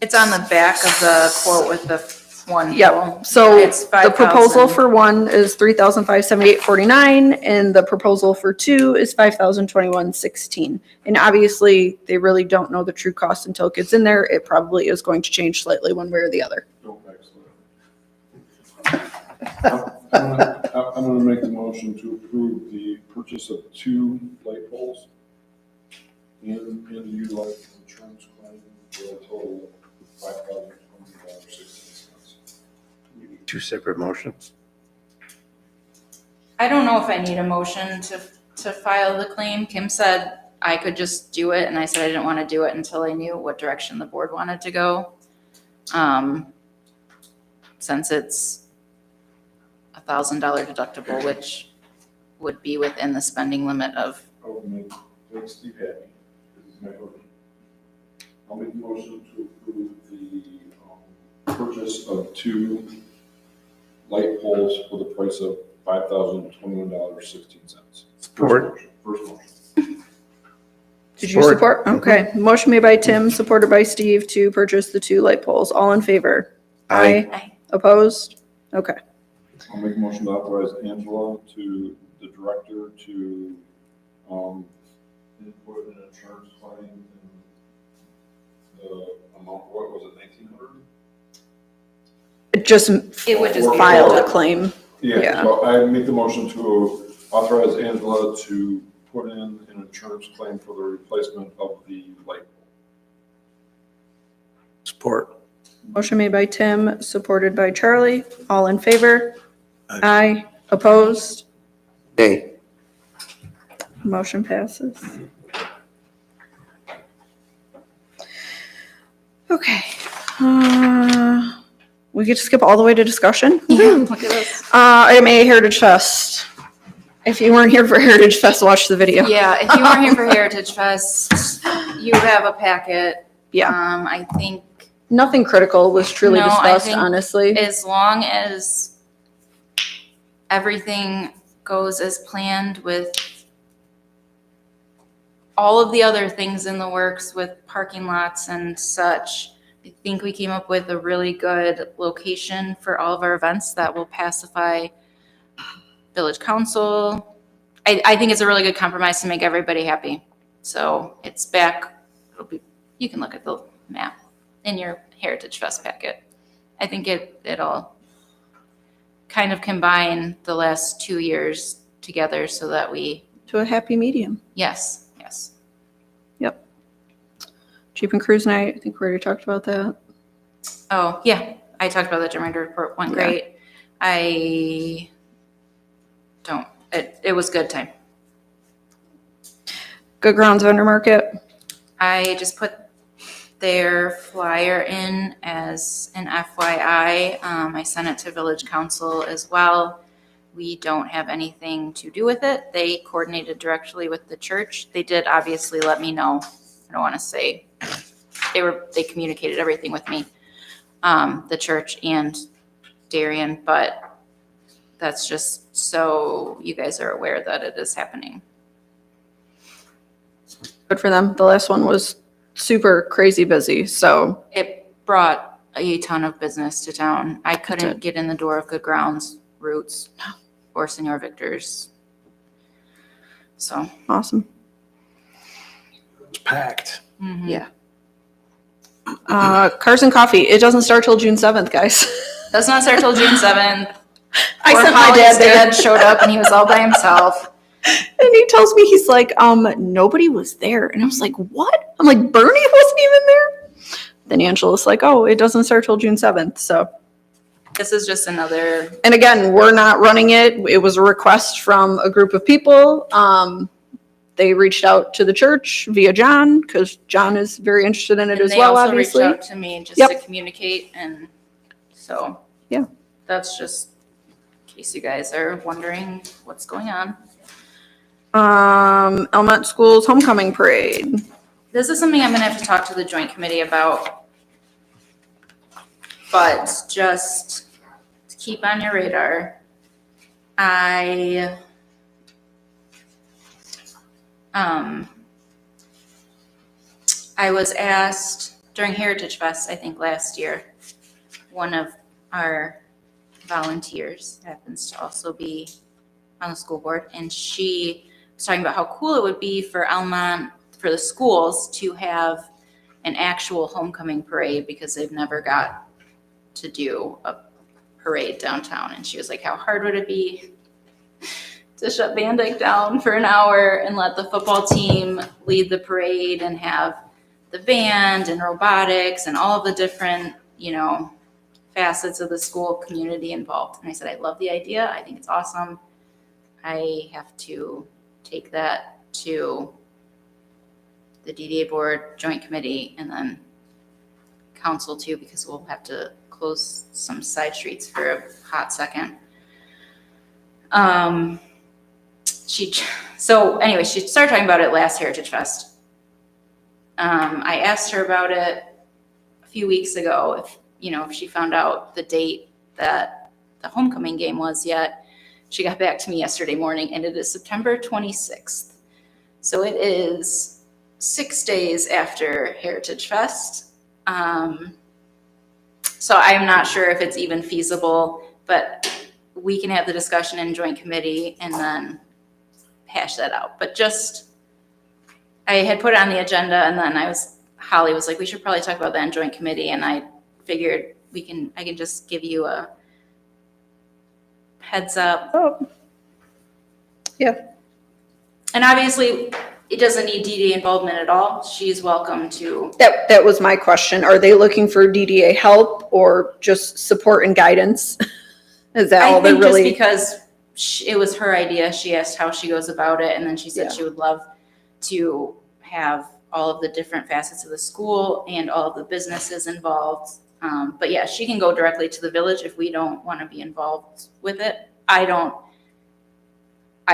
It's on the back of the quote with the one pole. Yep, so It's the proposal 5,000. for one is $3,578.49, and the proposal for two is $5,021.16. And obviously, they really don't know the true cost until it gets in there. It probably is going to change slightly one way or the other. Oh, excellent. I'm gonna make the motion to approve the purchase of two light poles and utilize insurance claim for a total of $5,020.16. Two separate motions. I don't know if I need a motion to file the claim. Kim said I could just do it, and I said I didn't want to do it until I knew what direction the board wanted to go. Since it's $1,000 deductible, which would be within the spending limit of, I'll make Steve happy. This is my vote. I'll make the motion to approve the purchase of two light poles for the price of $5,021.16. Support. First motion. Did you support? Okay, motion made by Tim, supported by Steve to purchase the two light poles. All in favor? Aye. Opposed? Okay. I'll make a motion to authorize Angela to, the director, to input an insurance claim in the amount, what was it, 1,900? It would just be filed a a claim. Yeah. Yeah, so I make the motion to authorize Angela to put in an insurance claim for the replacement of the light pole. Support. Motion made by Tim, supported by Charlie. All in favor? Aye. Aye. Opposed? Nay. Motion passes. Okay. We get to skip all the way to discussion? Look at this. Item A, Heritage Fest. If you weren't here for Heritage Fest, watch the video. Yeah, if you weren't here for Heritage Fest, you have a packet. Yeah. I think Nothing critical was truly No, I discussed, think honestly. as long as everything goes as planned with all of the other things in the works with parking lots and such, I think we came up with a really good location for all of our events that will pacify village council. I think it's a really good compromise to make everybody happy. So it's back, you can look at the map in your Heritage Fest packet. I think it'll kind of combine the last 2 years together so that To a happy medium. yes. Jeep and Cruise Night, I think we already talked about that. Oh, yeah, I talked about the German report, went Yeah. great. It was good time. Good Grounds Vendor Market. I just put their flyer in as an FYI. I sent it to Village Council as well. We don't have anything to do with it. They coordinated directly with the church. They did obviously let me know. I don't want to say, they communicated everything with me, the church and Darien, but that's just so you guys are aware that it is happening. Good for them. The last one was super crazy busy, so It brought a ton of business to town. I did. couldn't get in the door of Good Grounds, Roots, or Senor Victor's. So. awesome. It's packed. Mhm. Yeah. Cars and Coffee. It doesn't start till June 7th, guys. Does not start till June 7th. I Poor sent my Holly's dad there. showed up and he was all by himself. And he tells me, he's like, nobody was there. And I was like, what? I'm like, Bernie wasn't even there? Then Angela's like, oh, it doesn't start till June 7th. So, This is just another, and again, we're not running it. It was a request from a group of people. They reached out to the church via John, because John is very interested in it and as they well, also obviously. reached out to me just Yep. to communicate, and so. that's just in case you guys are wondering what's going on. Almont School's homecoming parade. This is something I'm gonna have to talk to the joint committee about. But just to keep on your radar, I was asked during Heritage Fest, I think last year, one of our volunteers happens to also be on the school board, and she was talking about how cool it would be for Almont, for the schools to have an actual homecoming parade because they've never got to do a parade downtown. And she was like, how hard would it be to shut Van Dyke down for an hour and let the football team lead the parade and have the band and robotics and all of the different, facets of the school community involved. And I said, I love the idea. I think it's awesome. I have to take that to the DDA board, joint committee, and then council too, because we'll have to close some side streets for a hot second. She started talking about it last Heritage Fest. I asked her about it a few weeks ago, if she found out the date that the homecoming game was yet. She got back to me yesterday morning, and it is September 26th. So it is 6 days after Heritage Fest. So I'm not sure if it's even feasible, but we can have the discussion in joint committee and then hash that out. But I had put it on the agenda, and then Holly was like, we should probably talk about that in joint committee. And I figured I can just give you a heads up. Oh. Yeah. And obviously it doesn't need DDA involvement at all. She's welcome to. That was my question. Are they looking for DDA help or just support and guidance? Is that all I they're think really? just because it was her idea, she asked how she goes about it, and then she said Yeah. she would love to have all of the different facets of the school and all of the businesses involved. But yeah, she can go directly to the village if we don't want to be involved with it. I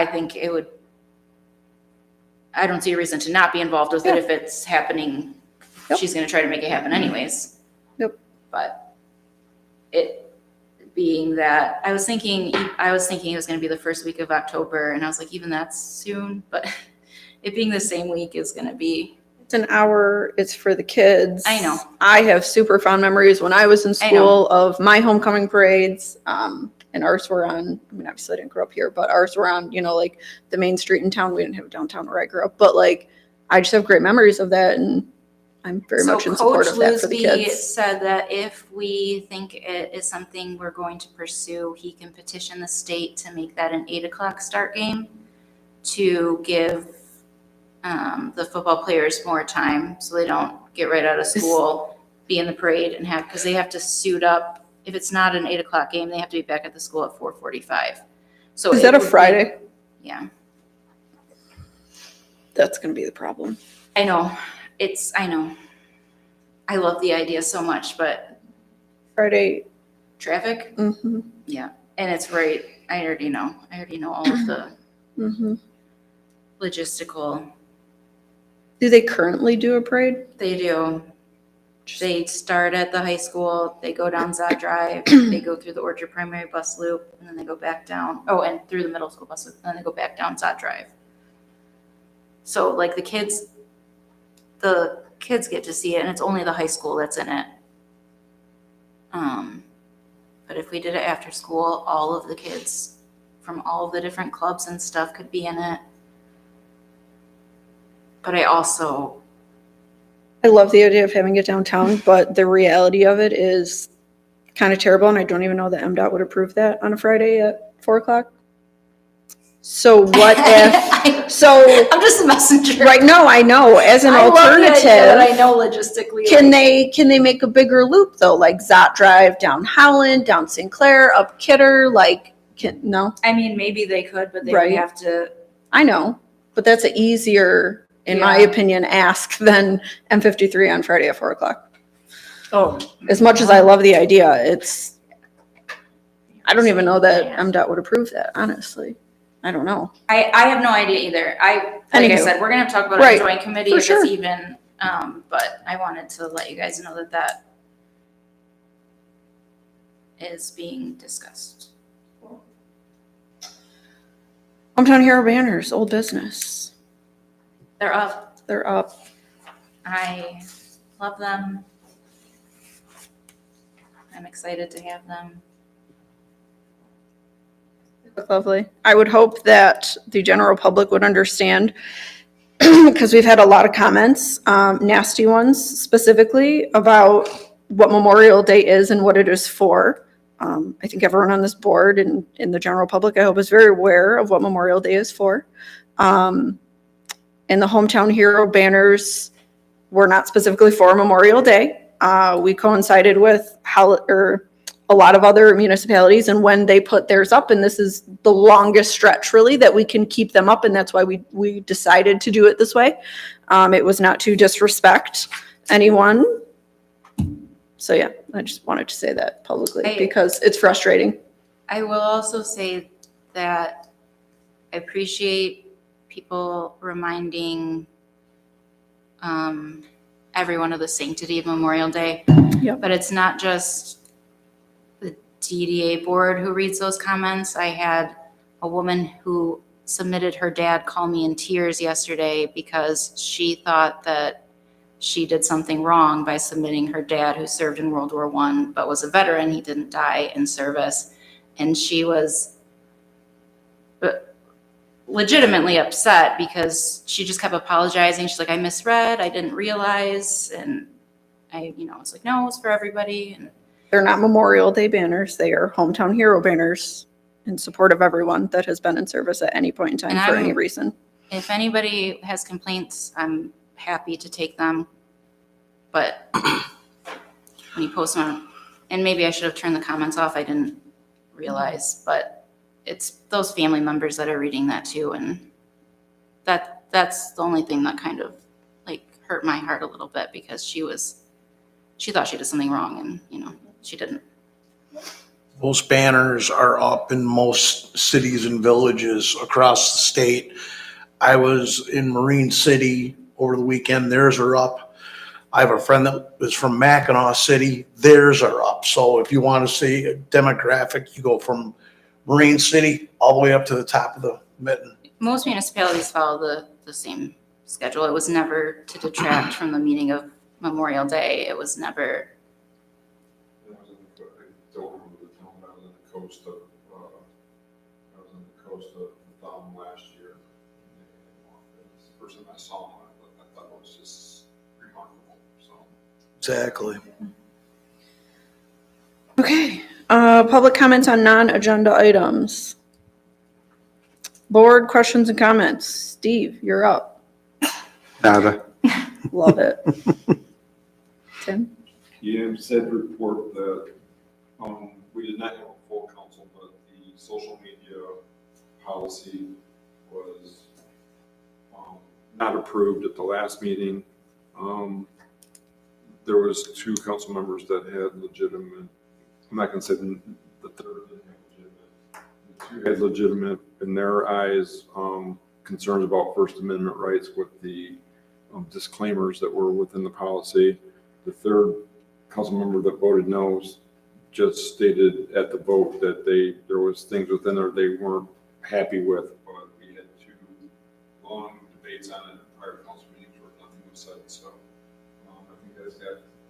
think it would. I don't see a reason to not be involved with it if it's happening. Yep. She's going to try to make it happen anyways. Yep. But it being that I was thinking it was going to be the first week of October, and I was like, even that's soon. But it being the same week is going to be. It's an hour. It's for the kids. I know. I have super fond memories when I was in school of my homecoming parades. And ours were on, obviously I didn't grow up here, but ours were on, like the main street in town. We didn't have a downtown where I grew up, but like, I just have great memories of that. And I'm very much in support of that for the Coach Lusby kids. said that if we think it is something we're going to pursue, he can petition the state to make that an 8:00 start game to give the football players more time so they don't get right out of school, be in the parade and because they have to suit up. If it's not an 8:00 game, they have to be back at the school at 4:45. So Is that a Friday? Yeah, That's going to be the problem. I know. I know. I love the idea so much, but Friday. traffic, Mm-hmm. and it's right. I already know all of the Mm-hmm. logistical. Do they currently do a parade? They do. They start at the high school, they go down Zod Drive, they go through the Orchard Primary bus loop, and then they go back down, and through the middle school bus loop, and then they go back down Zod Drive. So like the kids get to see it, and it's only the high school that's in it. But if we did it after school, all of the kids from all of the different clubs and stuff could be in it. But I love the idea of having it downtown, but the reality of it is kind of terrible, and I don't even know that MDOT would approve that on a Friday at 4:00. So what if? So I'm just a messenger. right? No, I know. As an I love the idea alternative, that I know logistically. can they make a bigger loop though, like Zot Drive down Howland, down St. Clair, up Kidder? No, I mean, maybe they could, but they Right. would have to. I know, but that's an easier, in my Yeah. opinion, ask than M53 on Friday at 4:00. Oh, As much as I love the idea, it's I don't even know that Yeah. MDOT would approve that, honestly. I don't know. I have no idea either. Like I Anywho. said, we're gonna have to talk about it Right, in joint committee for if sure. it's even, but I wanted to let you guys know that is being discussed. Hometown Hero banners, old business. They're up. They're up. I love them. I'm excited to have them. Look lovely. I would hope that the general public would understand, because we've had a lot of comments, nasty ones specifically, about what Memorial Day is and what it is for. I think everyone on this board and in the general public, I hope, is very aware of what Memorial Day is for. And the Hometown Hero banners were not specifically for Memorial Day. We coincided with a lot of other municipalities and when they put theirs up, and this is the longest stretch really that we can keep them up, and that's why we decided to do it this way. It was not to disrespect anyone. So yeah, I just wanted to say that publicly because it's frustrating. I will also say that I appreciate people reminding everyone of the sanctity of Memorial Day. Yep. But it's not just the DDA board who reads those comments. I had a woman who submitted her dad call me in tears yesterday because she thought that she did something wrong by submitting her dad, who served in World War I but was a veteran. He didn't die in service. And she was legitimately upset because she just kept apologizing. She's like, I misread, I didn't realize. And I was like, no, it's for everybody. And They're not Memorial Day banners. They are Hometown Hero banners in support of everyone that has been in service at any point in time for any reason. if anybody has complaints, I'm happy to take them. But when you post them, and maybe I should have turned the comments off, I didn't realize, but it's those family members that are reading that too. And that's the only thing that kind of like hurt my heart a little bit, because she thought she did something wrong and she didn't. Those banners are up in most cities and villages across the state. I was in Marine City over the weekend. Theirs are up. I have a friend that is from Mackinac City. Theirs are up. So if you want to see a demographic, you go from Marine City all the way up to the top of the mitten. Most municipalities follow the same schedule. It was never to detract from the meaning of Memorial Day. It was never. I don't remember the town, but I was on the coast of, Thumb last year. It's the first time I saw them, I thought it was just remarkable, so. Exactly. Okay, public comments on non-agenda items. Board questions and comments. Steve, you're up. Nada. Love it. Tim? PM said report that, we did not have a full council, but the social media policy was, not approved at the last meeting. There was 2 council members that had legitimate, I'm not gonna say the third didn't have legitimate. The 2 had legitimate, in their eyes, concerns about First Amendment rights with the disclaimers that were within the policy. The third council member that voted no just stated at the vote that there was things within there they weren't happy with, but we had 2 long debates on it in prior council meetings where nothing was said. So I think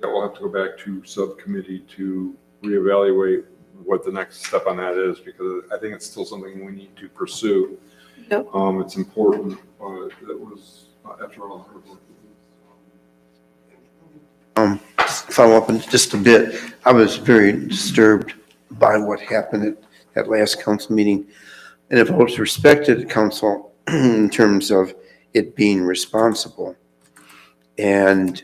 that will have to go back to subcommittee to reevaluate what the next step on that is, because I think it's still something we need to pursue. Yep. It's important, but it was, after all, hard work. Follow up in just a bit. I was very disturbed by what happened at that last council meeting. And if I was respected at council in terms of it being responsible and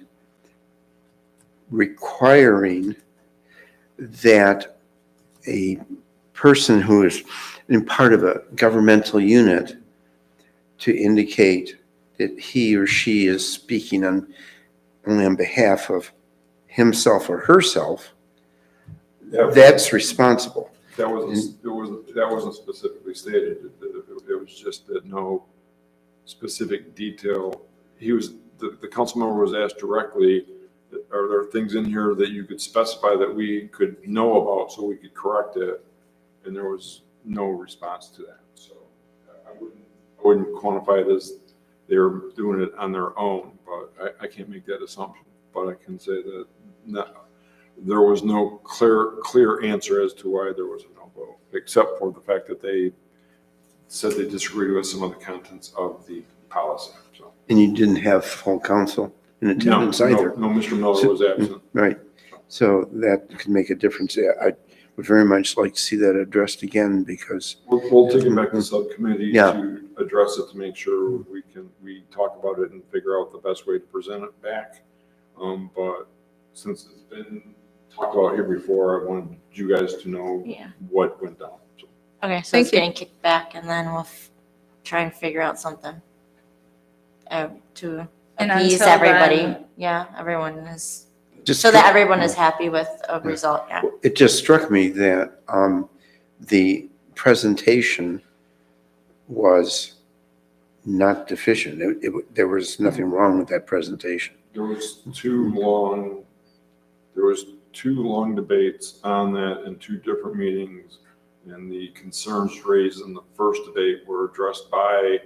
requiring that a person who is in part of a governmental unit to indicate that he or she is speaking only on behalf of himself or herself, that's responsible. That wasn't specifically stated. It was just that no specific detail. The council member was asked directly, are there things in here that you could specify that we could know about so we could correct it? And there was no response to that. So I wouldn't quantify it as they're doing it on their own, but I can't make that assumption. But I can say that there was no clear answer as to why there was a no vote, except for the fact that they said they disagreed with some of the contents of the policy. So. And you didn't have full council in attendance either. No, Mr. Miller was absent. Right. So that could make a difference. I would very much like to see that addressed again because. We'll take it back to subcommittee Yeah. to address it to make sure we talk about it and figure out the best way to present it back. But since it's been talked about here before, I wanted you guys to know Yeah. what went down. So, Okay, so Thank it's you. getting kicked back and then we'll try and figure out something to And appease until everybody. then- Yeah, everyone is, Just so that everyone is happy with a result, yeah. It just struck me that the presentation was not deficient. There was nothing wrong with that presentation. there was two long debates on that in two different meetings. And the concerns raised in the first debate were addressed by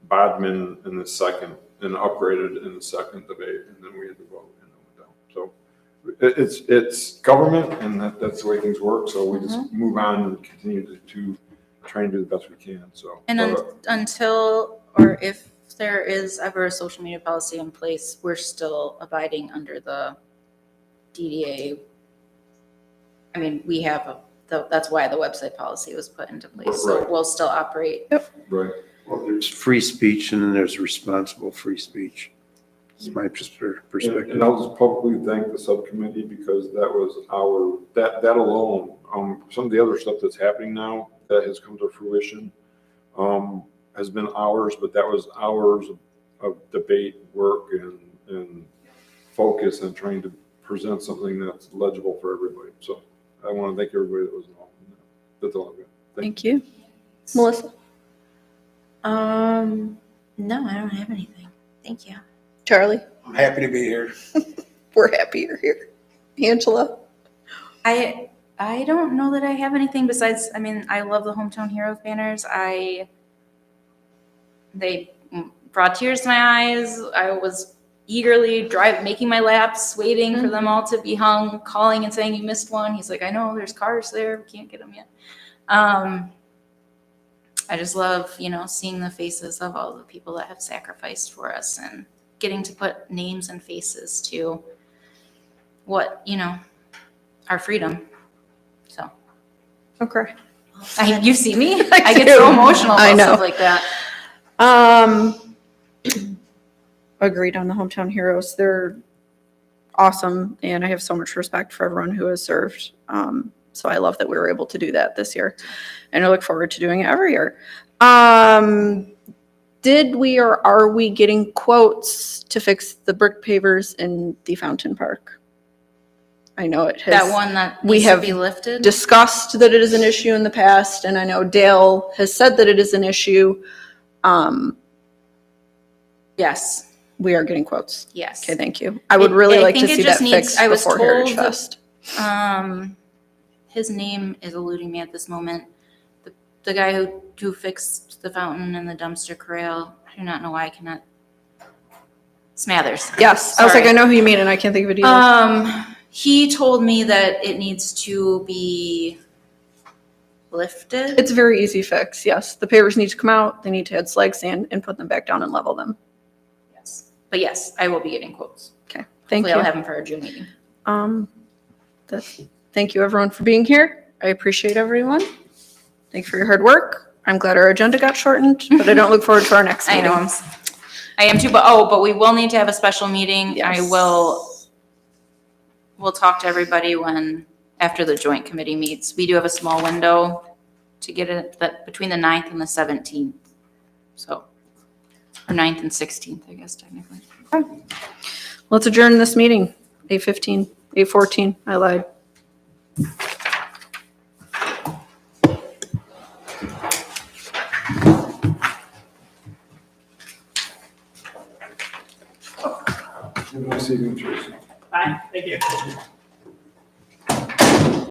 Bodman in the second and upgraded in the second debate. And then we had to vote and it went down. So it's government and that's the way things work. So we just move on and continue to try and do the best we can. So, And until, or if there is ever a social media policy in place, we're still abiding under the DDA. I mean, we have that's why the website policy was put into place. So Right. we'll still operate. right. Well, there's free speech and then there's responsible free speech. It's my perspective. And I'll just publicly thank the subcommittee because that was that alone, some of the other stuff that's happening now that has come to fruition, has been hours, but that was hours of debate, work and focus and trying to present something that's legible for everybody. So I want to thank everybody that was involved in that. That's all I've got. Thank you. Melissa? No, I don't have anything. Thank you. Charlie? I'm happy to be here. We're happy you're here. Angela? I don't know that I have anything besides, I mean, I love the Hometown Heroes banners. They brought tears to my eyes. I was eagerly making my laps, waiting for them all to be hung, calling and saying, you missed one. He's like, I know, there's cars there. We can't get them yet. I just love, seeing the faces of all the people that have sacrificed for us and getting to put names and faces to what, our freedom. So Okay. you see me? I I get do. so emotional I about know. stuff like that. Agreed on the Hometown Heroes. They're awesome, and I have so much respect for everyone who has served. So I love that we were able to do that this year, and I look forward to doing it every year. Did we or are we getting quotes to fix the brick pavers in the Fountain Park? I know it has. That one that we needs have to be lifted. discussed that it is an issue in the past, and I know Dale has said that it is an issue. Yes. We are getting quotes. Yes. Okay, thank you. I would really I like to think it see that just needs- fixed I was before Heritage told- Fest. His name is eluding me at this moment. The guy who fixed the fountain and the dumpster corral. I do not know why I cannot. Smathers. Yes, I was like, Sorry. I know who you mean, and I can't think of it either. He told me that it needs to be lifted. It's a very easy fix, yes. The pavers need to come out, they need to add slag sand and put them back down and level them. Yes. But yes, I will be getting quotes. Okay, thank Hopefully I'll you. have them for our June meeting. Thank you, everyone, for being here. I appreciate everyone. Thank you for your hard work. I'm glad our agenda got shortened, but I don't look forward to our next I meeting. know, I am too, but we will need to have a special meeting. Yes. We'll talk to everybody after the joint committee meets. We do have a small window to get it, between the 9th and the 17th. So, or 9th and 16th, I guess, technically. Let's adjourn this meeting, 8:14, I lied. Nice evening, Tracy. Fine, thank you.